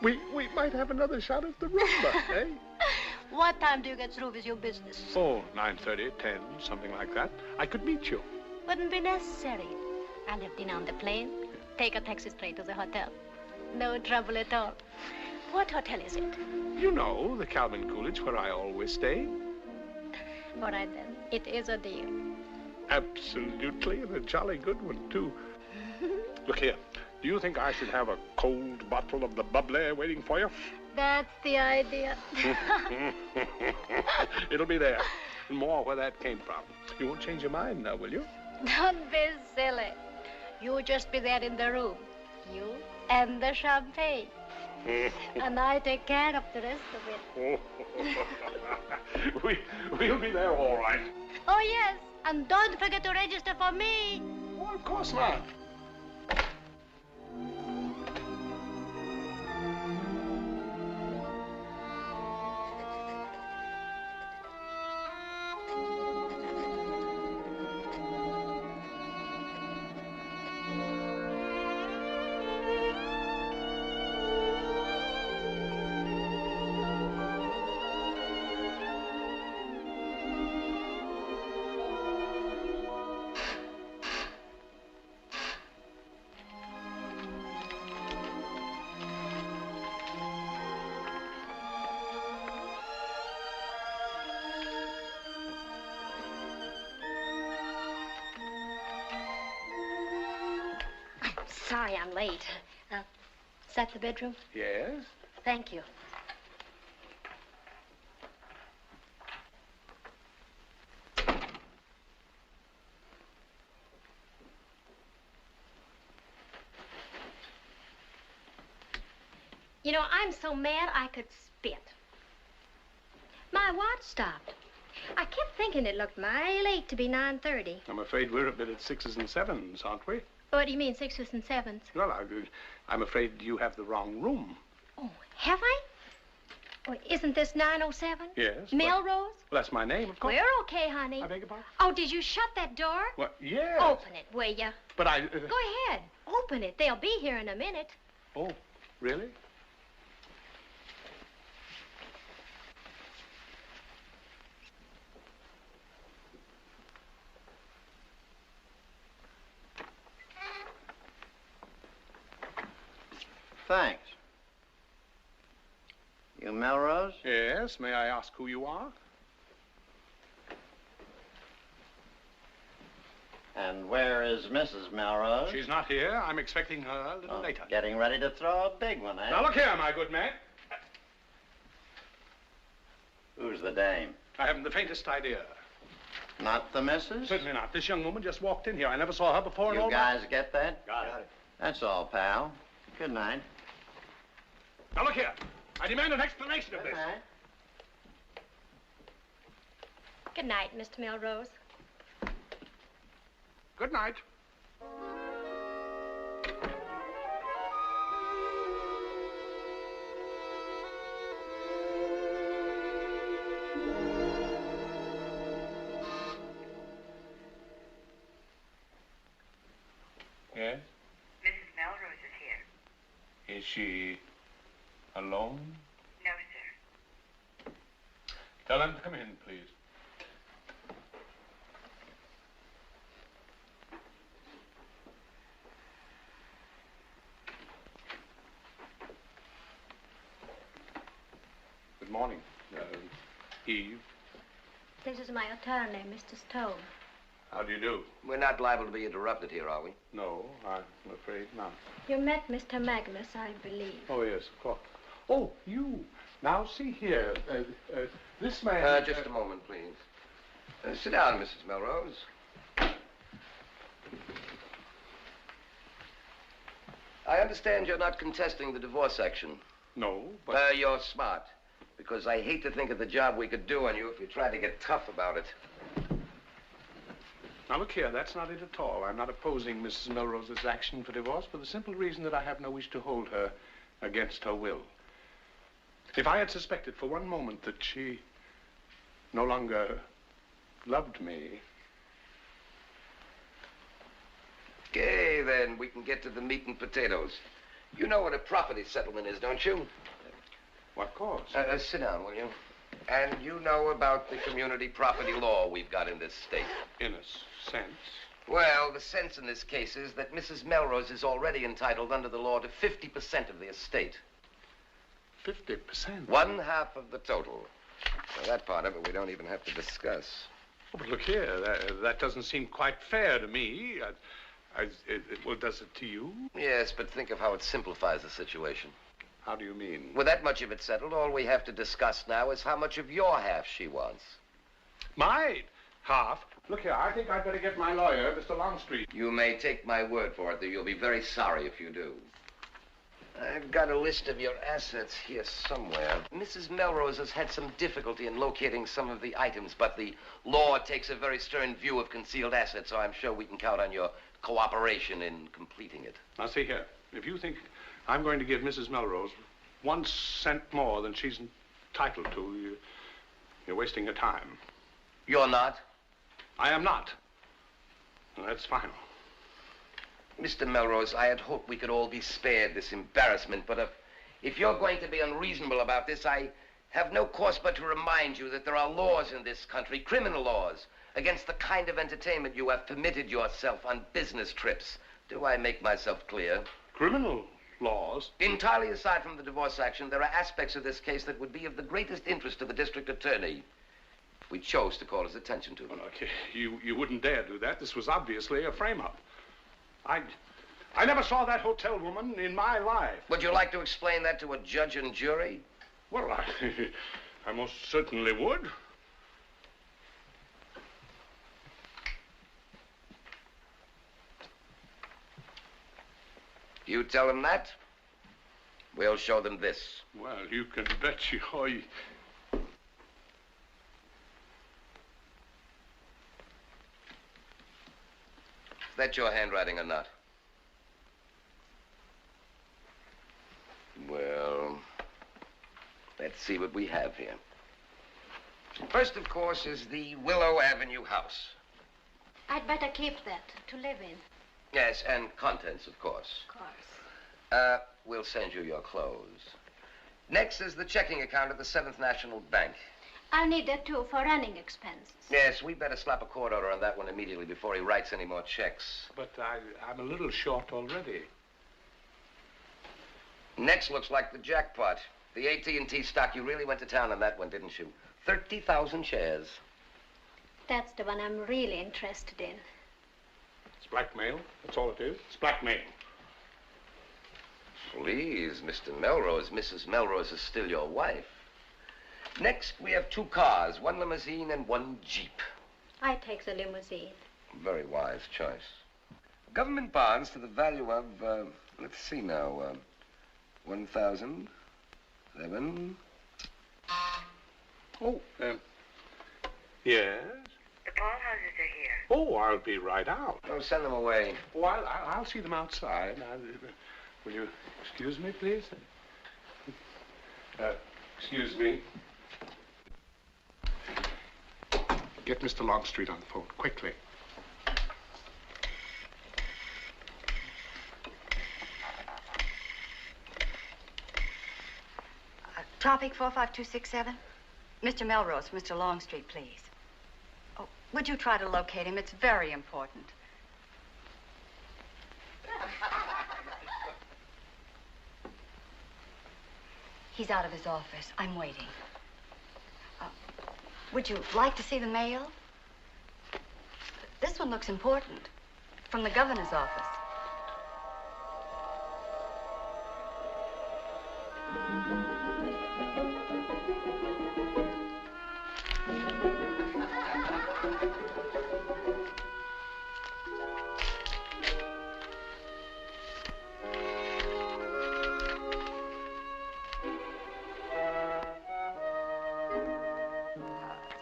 We might have another shot at the rumba, eh? What time do you get through with your business? Oh, 9:30, 10, something like that. I could meet you. Wouldn't be necessary. I'll have dinner on the plane, take a taxi straight to the hotel. No trouble at all. What hotel is it? You know, the Calvin Coolidge, where I always stay. All right, then. It is a deal. Absolutely, and a jolly good one, too. Look here. Do you think I should have a cold bottle of the bubbly waiting for you? That's the idea. It'll be there. And more where that came from. You won't change your mind now, will you? Don't be silly. You just be there in the room. You and the champagne. And I take care of the rest of it. We'll be there all right. Oh, yes. And don't forget to register for me. Oh, of course not. Sorry I'm late. Is that the bedroom? Yes. Thank you. You know, I'm so mad I could spit. My watch stopped. I kept thinking it looked mighty late to be 9:30. I'm afraid we're a bit at 6s and 7s, aren't we? What do you mean, 6s and 7s? Well, I'm afraid you have the wrong room. Oh, have I? Oh, isn't this 907? Yes. Melrose? Well, that's my name, of course. We're okay, honey. I beg your pardon? Oh, did you shut that door? Well, yes. Open it, will ya? But I... Go ahead. Open it. They'll be here in a minute. Oh, really? Thanks. You Melrose? Yes. May I ask who you are? And where is Mrs. Melrose? She's not here. I'm expecting her a little later. Getting ready to throw a big one, eh? Now, look here, my good man. Who's the dame? I haven't the faintest idea. Not the missus? Certainly not. This young woman just walked in here. I never saw her before in all You guys get that? Got it. That's all, pal. Good night. Now, look here. I demand an explanation of this. Good night. Good night, Mr. Melrose. Good night. Yes? Mrs. Melrose is here. Is she alone? No, sir. Tell them to come in, please. Good morning, Eve. This is my attorney, Mr. Stone. How do you do? We're not liable to be interrupted here, are we? No, I'm afraid not. You met Mr. Magnus, I believe. Oh, yes, of course. Oh, you. Now, see here. This man... Just a moment, please. Sit down, Mrs. Melrose. I understand you're not contesting the divorce action. No, but... You're smart. Because I hate to think of the job we could do on you if you tried to get tough about it. Now, look here, that's not it at all. I'm not opposing Mrs. Melrose's action for divorce for the simple reason that I have no wish to hold her against her will. If I had suspected for one moment that she no longer loved me... Okay, then, we can get to the meat and potatoes. You know what a property settlement is, don't you? What course? Sit down, will you? And you know about the community property law we've got in this state. In a sense. Well, the sense in this case is that Mrs. Melrose is already entitled under the law to 50% of the estate. 50%? 1/2 of the total. Now, that part of it we don't even have to discuss. Oh, but look here, that doesn't seem quite fair to me. Well, does it to you? Yes, but think of how it simplifies the situation. How do you mean? With that much of it settled, all we have to discuss now is how much of your half she wants. My half? Look here, I think I'd better get my lawyer, Mr. Longstreet. You may take my word for it that you'll be very sorry if you do. I've got a list of your assets here somewhere. Mrs. Melrose has had some difficulty in locating some of the items, but the law takes a very stern view of concealed assets, so I'm sure we can count on your cooperation in completing it. Now, see here. If you think I'm going to give Mrs. Melrose 1 cent more than she's entitled to, you're wasting your time. You're not? I am not. Well, that's final. Mr. Melrose, I had hoped we could all be spared this embarrassment, but if you're going to be unreasonable about this, I have no course but to remind you that there are laws in this country, criminal laws, against the kind of entertainment you have permitted yourself on business trips. Do I make myself clear? Criminal laws? Entirely aside from the divorce action, there are aspects of this case that would be of the greatest interest to the district attorney if we chose to call his attention to them. Well, okay. You wouldn't dare do that. This was obviously a frame-up. I never saw that hotel woman in my life. Would you like to explain that to a judge and jury? Well, I most certainly would. You tell them that, we'll show them this. Well, you can bet you... Is that your handwriting or not? Well, let's see what we have here. First, of course, is the Willow Avenue house. I'd better keep that to live in. Yes, and contents, of course. Of course. We'll send you your clothes. Next is the checking account at the 7th National Bank. I'll need that, too, for running expenses. Yes, we better slap a court order on that one immediately before he writes any more checks. But I'm a little short already. Next looks like the jackpot. The AT&T stock. You really went to town on that one, didn't you? 30,000 shares. That's the one I'm really interested in. It's blackmail. That's all it is. It's blackmail. Please, Mr. Melrose. Mrs. Melrose is still your wife. Next, we have 2 cars, 1 limousine and 1 Jeep. I take the limousine. Very wise choice. Government bonds to the value of, let's see now, 1,000, 7. Oh, yes? The ball houses are here. Oh, I'll be right out. Oh, send them away. Oh, I'll see them outside. Will you excuse me, please? Excuse me. Get Mr. Longstreet on the phone, quickly. Topic 45267. Mr. Melrose, Mr. Longstreet, please. Oh, would you try to locate him? It's very important. He's out of his office. I'm waiting. Would you like to see the mail? This one looks important. From the governor's office.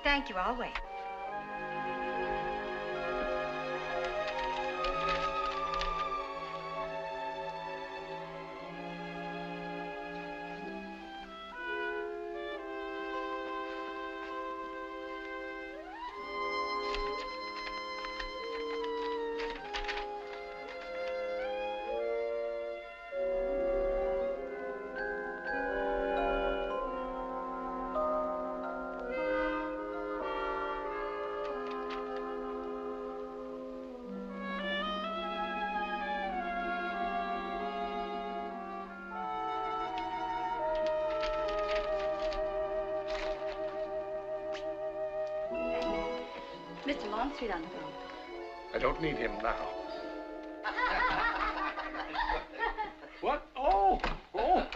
Thank you. I'll wait. Mr. Longstreet on the phone. I don't need him now. What? Oh! Oh!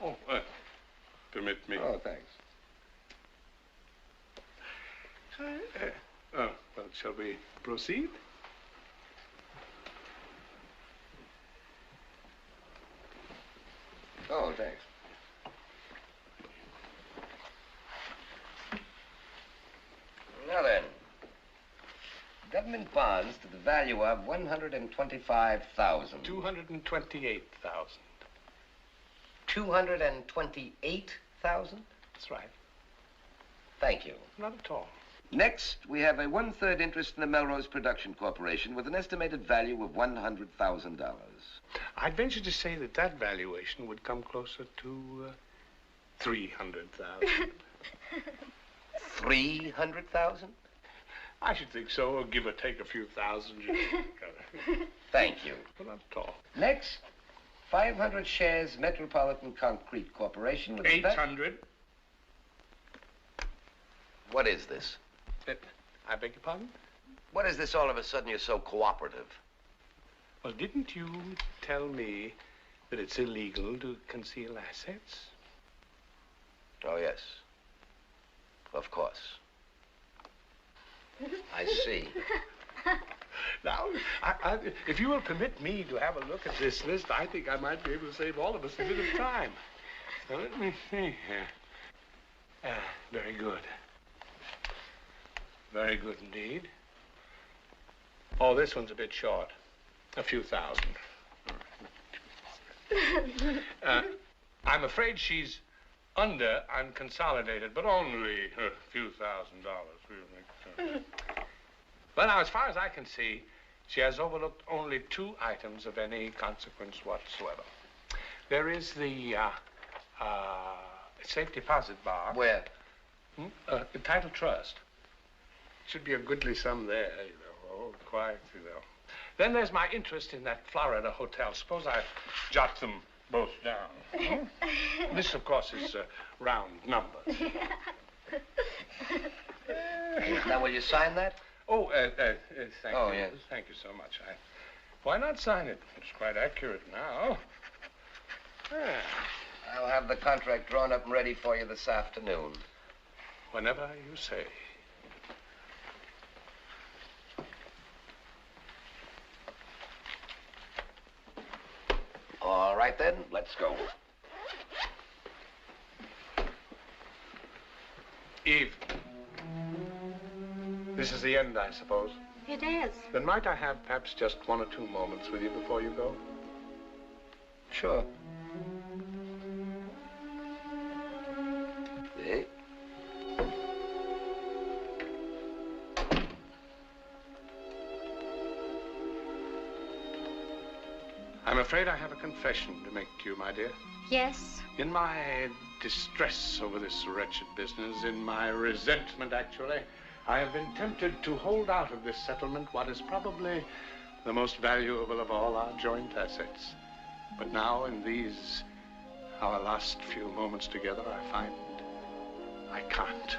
Oh, permit me. Oh, thanks. Well, shall we proceed? Oh, thanks. Now then, government bonds to the value of 125,000. 228,000. 228,000? That's right. Thank you. Not at all. Next, we have a 1/3 interest in the Melrose Production Corporation with an estimated value of $100,000. I'd venture to say that that valuation would come closer to 300,000. 300,000? I should think so, or give or take a few thousand. Thank you. Well, not at all. Next, 500 shares Metropolitan Concrete Corporation with 800. What is this? I beg your pardon? What is this all of a sudden you're so cooperative? Well, didn't you tell me that it's illegal to conceal assets? Oh, yes. Of course. I see. Now, if you will permit me to have a look at this list, I think I might be able to save all of us a bit of time. Now, let me see here. Very good. Very good indeed. Oh, this one's a bit short. A few thousand. I'm afraid she's under unconsolidated, but only a few $1,000s. But now, as far as I can see, she has overlooked only 2 items of any consequence whatsoever. There is the safe deposit bar. Where? The title trust. Should be a goodly sum there, you know. Oh, quite, you know. Then there's my interest in that Florida hotel. Suppose I jot them both down. This, of course, is round numbers. Now, will you sign that? Oh, thank you. Oh, yes. Thank you so much. Why not sign it? It's quite accurate now. I'll have the contract drawn up and ready for you this afternoon. Whenever you say. right, then. Let's go. Eve. This is the end, I suppose. It is. Then might I have perhaps just 1 or 2 moments with you before you go? Sure. Eh? I'm afraid I have a confession to make to you, my dear. Yes? In my distress over this wretched business, in my resentment, actually, I have been tempted to hold out of this settlement what is probably the most valuable of all our joint assets. But now, in these, our last few moments together, I find I can't.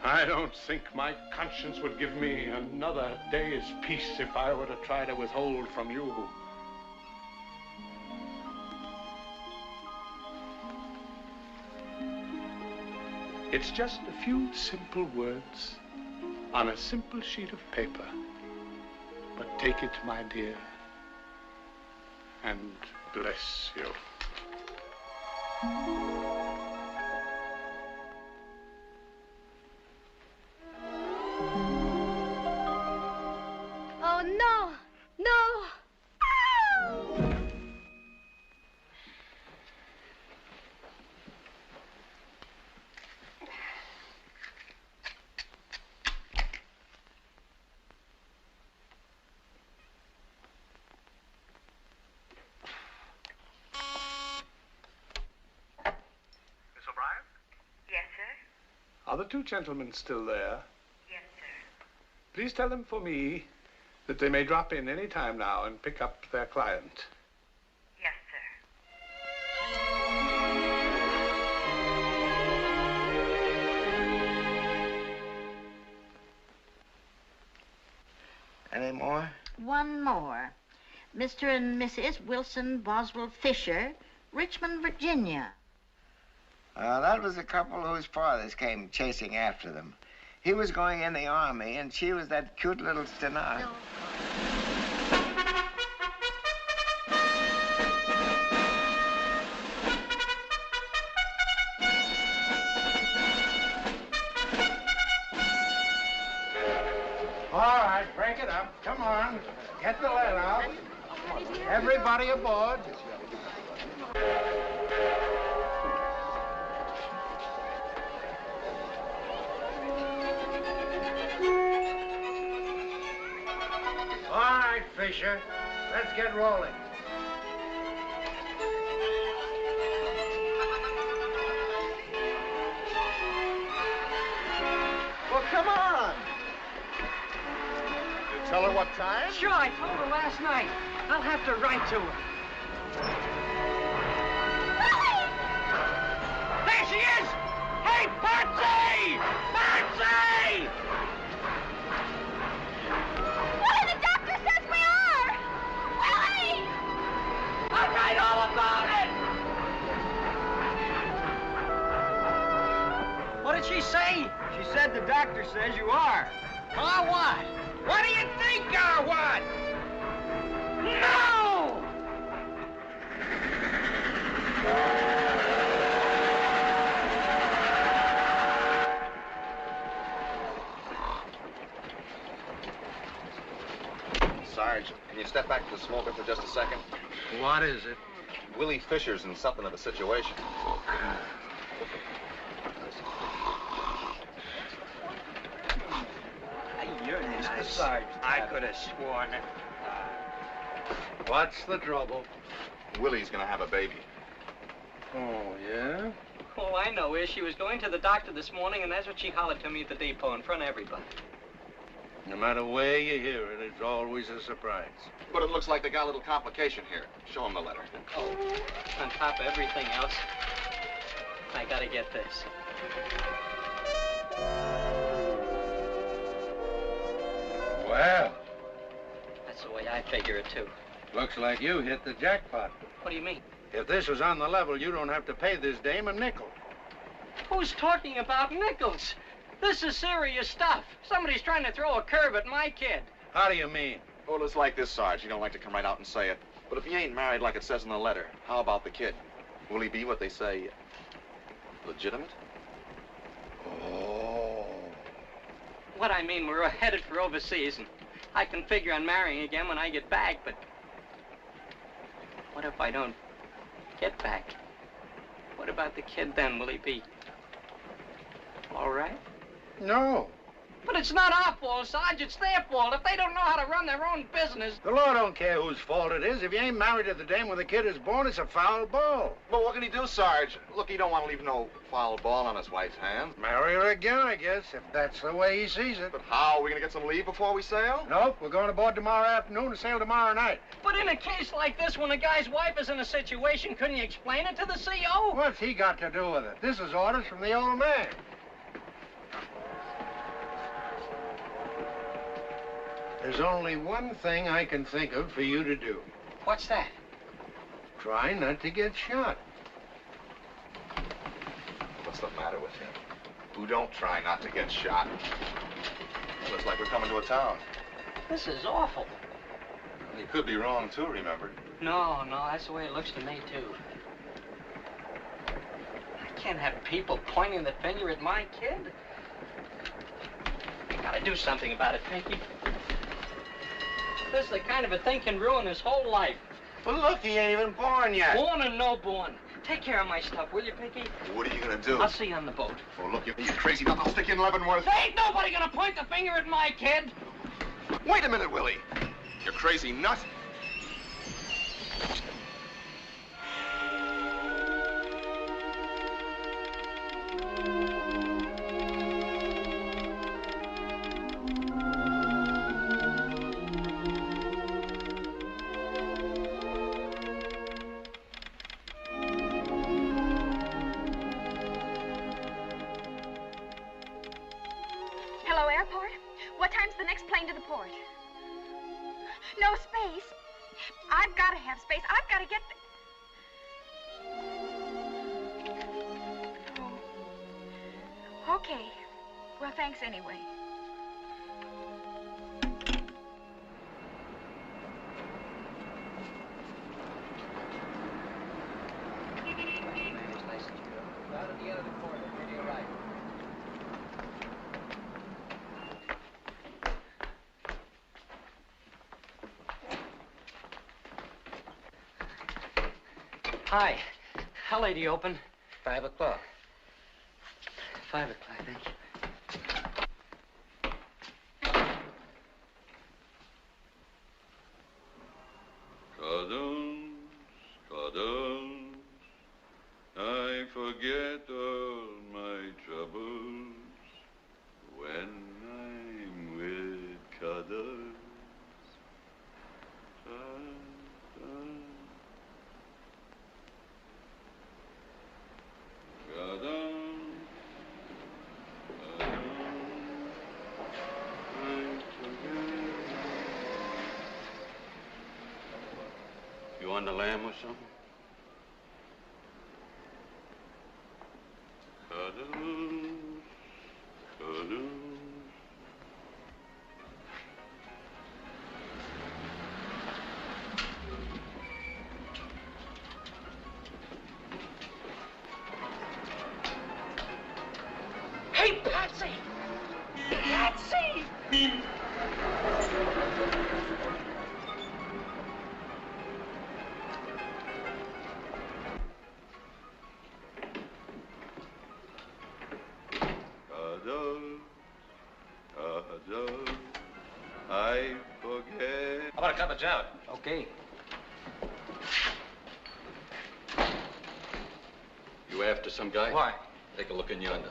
I don't think my conscience would give me another day's peace if I were to try to withhold from you. It's just a few simple words on a simple sheet of paper. But take it, my dear, and bless you. Oh, no, no. Are the 2 gentlemen still there? Yes, sir. Please tell them for me that they may drop in any time now and pick up their client. Yes, sir. Any more? One more. Mr. and Mrs. Wilson Boswell Fisher, Richmond, Virginia. That was the couple whose fathers came chasing after them. He was going in the army, and she was that cute little stenographer. No. All right, break it up. Come on. Get the lead out. Everybody aboard. All right, Fisher. Let's get rolling. Well, come on. You tell her what time? Sure, I told her last night. I'll have to write to her. There she is! Hey, Patsy! Patsy! Willie, the doctor says we are! Willie! I'll write all about it! What did she say? She said the doctor says you are. Or what? What do you think, or what? No! Sarge, can you step back to the smoker for just a second? What is it? Willie Fisher's in something of a situation. You're Mr. Sarge. I could have sworn it. What's the trouble? Willie's gonna have a baby. Oh, yeah? All I know is she was going to the doctor this morning, and that's what she hollered to me at the depot in front of everybody. No matter where you hear it, it's always a surprise. But it looks like they got a little complication here. Show him the letter. Oh, on top of everything else, I gotta get this. Well, That's the way I figure it, too. looks like you hit the jackpot. What do you mean? If this was on the level, you don't have to pay this dame a nickel. Who's talking about nickels? This is serious stuff. Somebody's trying to throw a curve at my kid. How do you mean? Well, it's like this, Sarge. You don't like to come right out and say it. But if he ain't married like it says in the letter, how about the kid? Will he be what they say, legitimate? Oh. What I mean, we're headed for overseas, and I can figure on marrying again when I get back, but what if I don't get back? What about the kid then? Will he be all right? No. But it's not our fault, Sarge. It's their fault. If they don't know how to run their own business... The law don't care whose fault it is. If you ain't married to the dame when the kid is born, it's a foul ball. Well, what can he do, Sarge? Look, he don't want to leave no foul ball on his wife's hands. Marry her again, I guess, if that's the way he sees it. But how? Are we going to get some leave before we sail? Nope, we're going aboard tomorrow afternoon and sail tomorrow night. But in a case like this, when a guy's wife is in a situation, couldn't you explain it to the CO? What's he got to do with it? This is orders from the old man. There's only one thing I can think of for you to do. What's that? Try not to get shot. What's the matter with him? Who don't try not to get shot? Looks like we're coming to a town. This is awful. You could be wrong, too, remember? No, that's the way it looks to me, too. I can't have people pointing the finger at my kid. I gotta do something about it, Pinky. This is the kind of a thing can ruin his whole life. But look, he ain't even born yet. Born or no born. Take care of my stuff, will you, Pinky? What are you gonna do? I'll see you on the boat. Oh, look, you crazy enough, I'll stick you in Leavenworth. There ain't nobody gonna point the finger at my kid. Wait a minute, Willie. You crazy nut. No space. I've got to have space. I've got to get... Oh. Okay. Well, thanks anyway. Hi. How late are you open? 5 o'clock. 5 o'clock, thank you. Cuddles, I forget all my troubles when I'm with Cuddles. You on the lamb or something? Cuddles, cuddles. Hey, Patsy! Patsy! I forget. How about a cup of jam? Okay. You after some guy? Why? Take a look in yonder.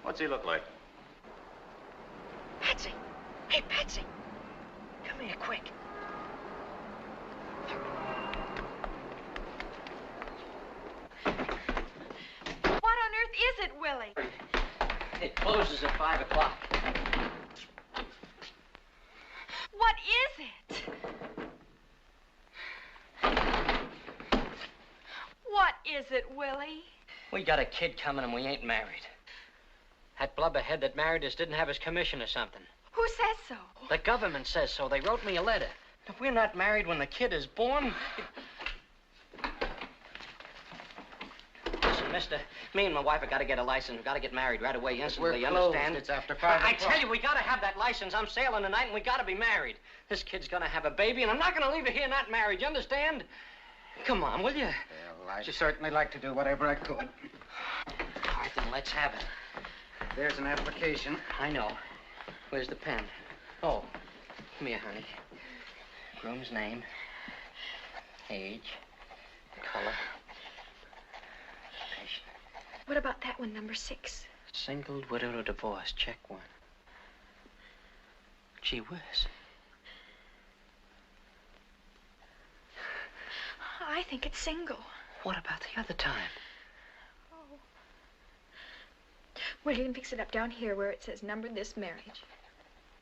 What's he look like? Patsy! Hey, Patsy! Come here, quick. What on earth is it, Willie? It closes at 5 o'clock. is it, Willie? We got a kid coming and we ain't married. That blubberhead that married us didn't have his commission or something. Who says so? The government says so. They wrote me a letter. If we're not married when the kid is born... Listen, mister, me and my wife have got to get a license. We've got to get married right away, instantly, you understand? It's after 5 o'clock. I tell you, we got to have that license. I'm sailing tonight and we got to be married. This kid's going to have a baby and I'm not going to leave her here not married, you understand? Come on, will you? Well, I should certainly like to do whatever I could. All right, then let's have it. There's an application. I know. Where's the pen? Oh, come here, honey. Groom's name, age, color, patient. What about that one, number 6? Single, widowed, or divorced. Check 1. Gee whiz. I think it's single. What about the other time? Oh. Well, you can fix it up down here where it says number this marriage.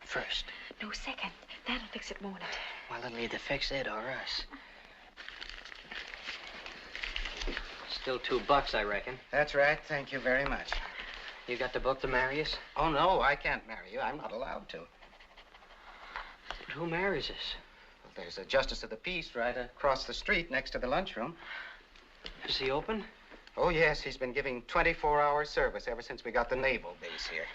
First. No, second. That'll fix it, won't it? Well, it'll either fix it or us. Still $2, I reckon. That's right. Thank you very much. You got the book to marry us? Oh, no, I can't marry you. I'm not allowed to. But who marries us? Well, there's a justice of the peace right across the street next to the lunchroom. Is he open? Oh, yes. He's been giving 24-hour service ever since we got the naval base here.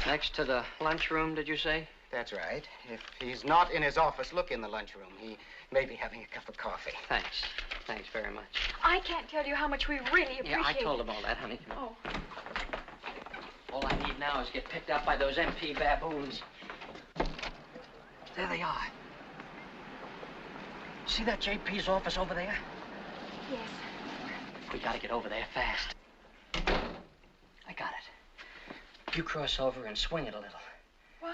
Next to the lunchroom, did you say? That's right. If he's not in his office, look in the lunchroom. He may be having a cup of coffee. Thanks. Thanks very much. I can't tell you how much we really appreciate Yeah, I told him all that, honey. Come on. All I need now is get picked up by those MP baboons. There they are. See that JP's office over there? Yes. We gotta get over there fast. I got it. You cross over and swing it a little. What?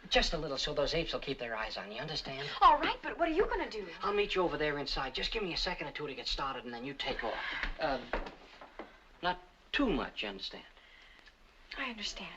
Just a little so those apes will keep their eyes on you, understand? All right, but what are you going to do? I'll meet you over there inside. Just give me a second or two to get started, and then you take off. Not too much, you understand? I understand.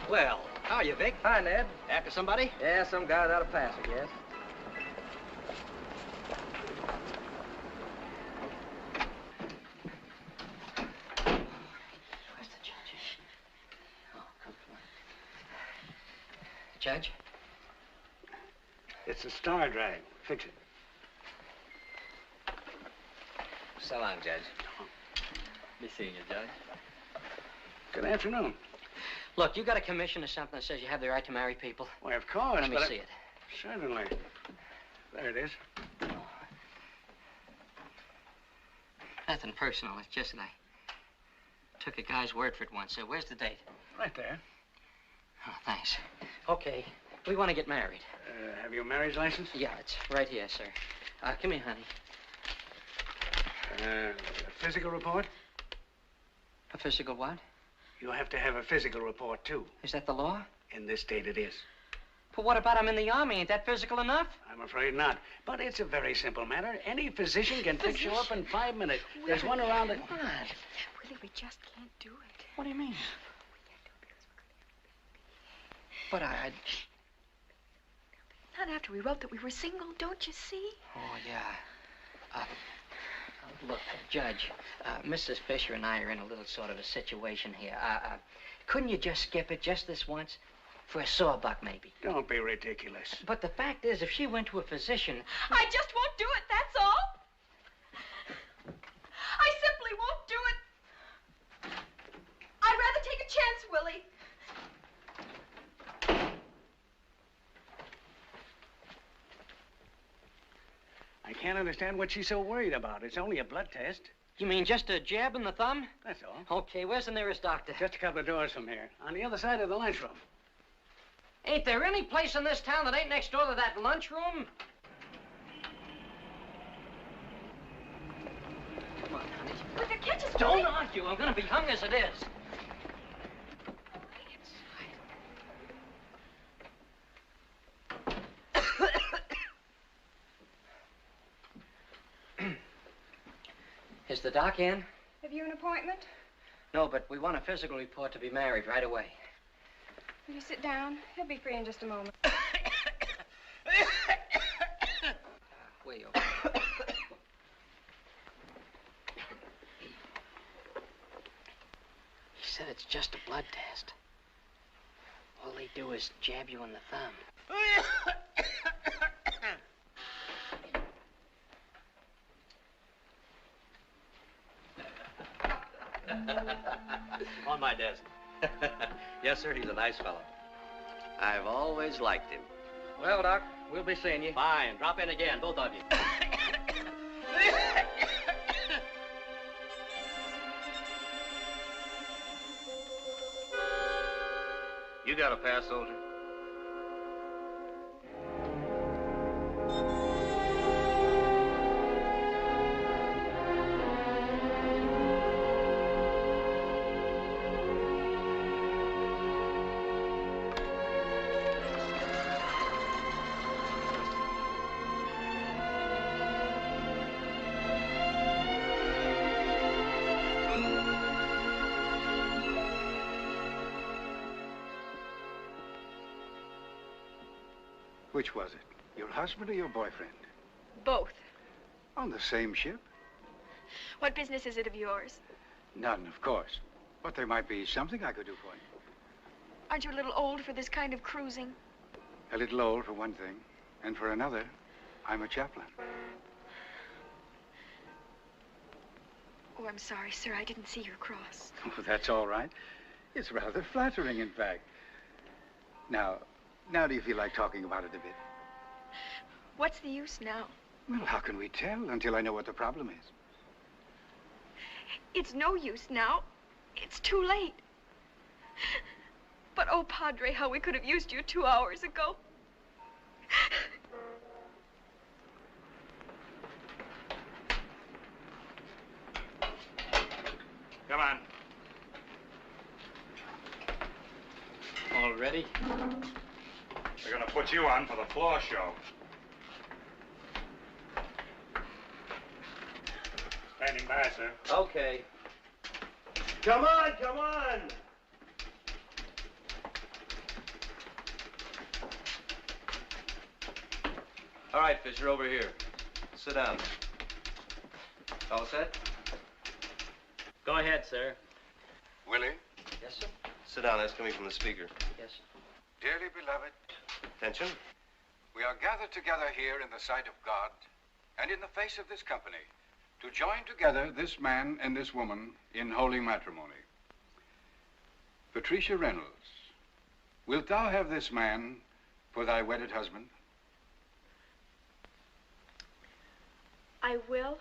Well, how are you, Vic? Hi, Ned. After somebody? Yeah, some guy without a pass, I guess. Where's the judge? Oh, come on. Judge? It's a star drag. Fix it. So long, Judge. Be seeing you, Judge. Good afternoon. Look, you got a commission or something that says you have the right to marry people? Why, of course. Let me see it. Certainly. There it is. Nothing personal. It's just that I took a guy's word for it once. So where's the date? Right there. Oh, thanks. Okay. We want to get married. Have you a marriage license? Yeah, it's right here, sir. Come here, honey. A physical report? A physical what? You have to have a physical report, too. Is that the law? In this state, it is. But what about I'm in the Army? Ain't that physical enough? I'm afraid not. But it's a very simple matter. Any physician can fix you up in 5 minutes. There's one around the... Will Willie, we just can't do it. What do you mean? But I... Not after we wrote that we were single, don't you see? Oh, yeah. Look, Judge, Mrs. Fisher and I are in a little sort of a situation here. Couldn't you just skip it just this once? For a sawbuck, maybe. Don't be ridiculous. But the fact is, if she went to a physician... I just won't do it, that's all. I simply won't do it. I'd rather take a chance, Willie. I can't understand what she's so worried about. It's only a blood test. You mean just a jab in the thumb? That's all. Okay, where's the nearest doctor? Just a couple of doors from here, on the other side of the lunchroom. Ain't there any place in this town that ain't next door to that lunchroom? Come on, honey. Look, catch us, Don't argue. I'm gonna be hung as it is. Is the doc in? Have you an appointment? No, but we want a physical report to be married right away. Will you sit down? He'll be free in just a moment. Way over. He said it's just a blood test. All they do is jab you in the thumb. On my desk. Yes, sir, he's a nice fellow. I've always liked him. Well, Doc, we'll be seeing you. Fine. Drop in again, both of you. You got a pass, soldier? Which was it? Your husband or your boyfriend? Both. On the same ship? What business is it of yours? None, of course. But there might be something I could do for you. Aren't you a little old for this kind of cruising? A little old, for one thing. And for another, I'm a chaplain. Oh, I'm sorry, sir. I didn't see your cross. Oh, that's all right. It's rather flattering, in fact. Now do you feel like talking about it a bit? What's the use now? Well, how can we tell until I know what the problem is? It's no use now. It's too late. But, oh, Padre, how we could have used you 2 hours ago. Come on. All ready? We're gonna put you on for the floor show. Standing by, sir. Okay. Come on, come on! All right, Fisher, over here. Sit down. All set? Go ahead, sir. Willie, Yes, sir? Sit down. That's coming from the speaker. Yes, sir. dearly beloved, Attention. we are gathered together here in the sight of God and in the face of this company to join together this man and this woman in holy matrimony. Patricia Reynolds, wilt thou have this man for thy wedded husband? I will.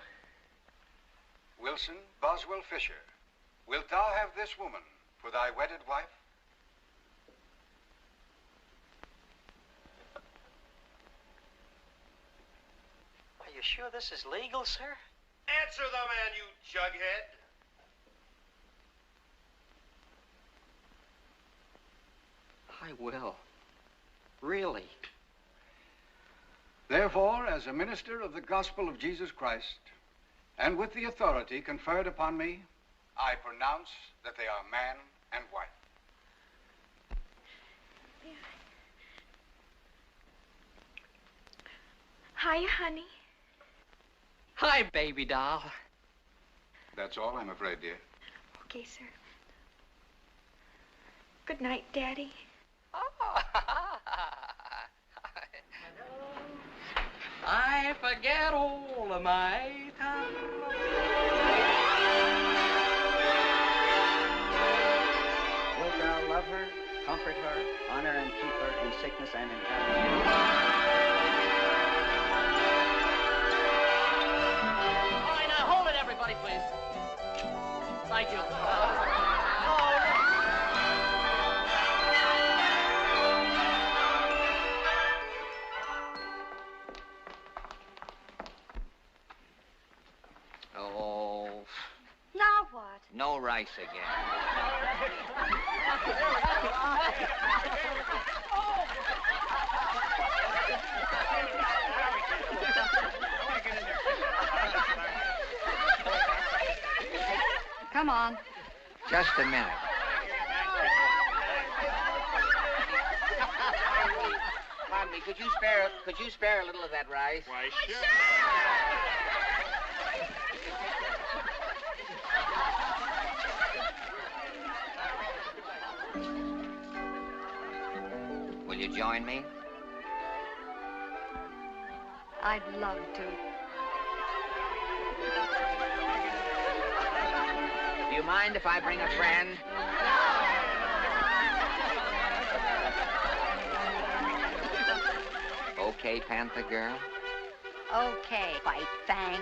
Wilson Boswell Fisher, wilt thou have this woman for thy wedded wife? Are you sure this is legal, sir? Answer the man, you jughead. I will. Really? Therefore, as a minister of the gospel of Jesus Christ, and with the authority conferred upon me I pronounce that they are man and wife. Hi, honey. Hi, baby doll. That's all, I'm afraid, dear. Okay, sir. Good night, Daddy. I forget all of my time. Wilt thou love her, comfort her, honor and keep her in sickness and in health? All right, now hold it, everybody, please. Thank you. Oh, Now what? no rice again. Come on. Just a minute. Pardon me, could you spare a little of that rice? Why, sure. Will you join me? I'd love to. Do you mind if I bring a friend? Okay, Panther Girl? Okay, White Fang.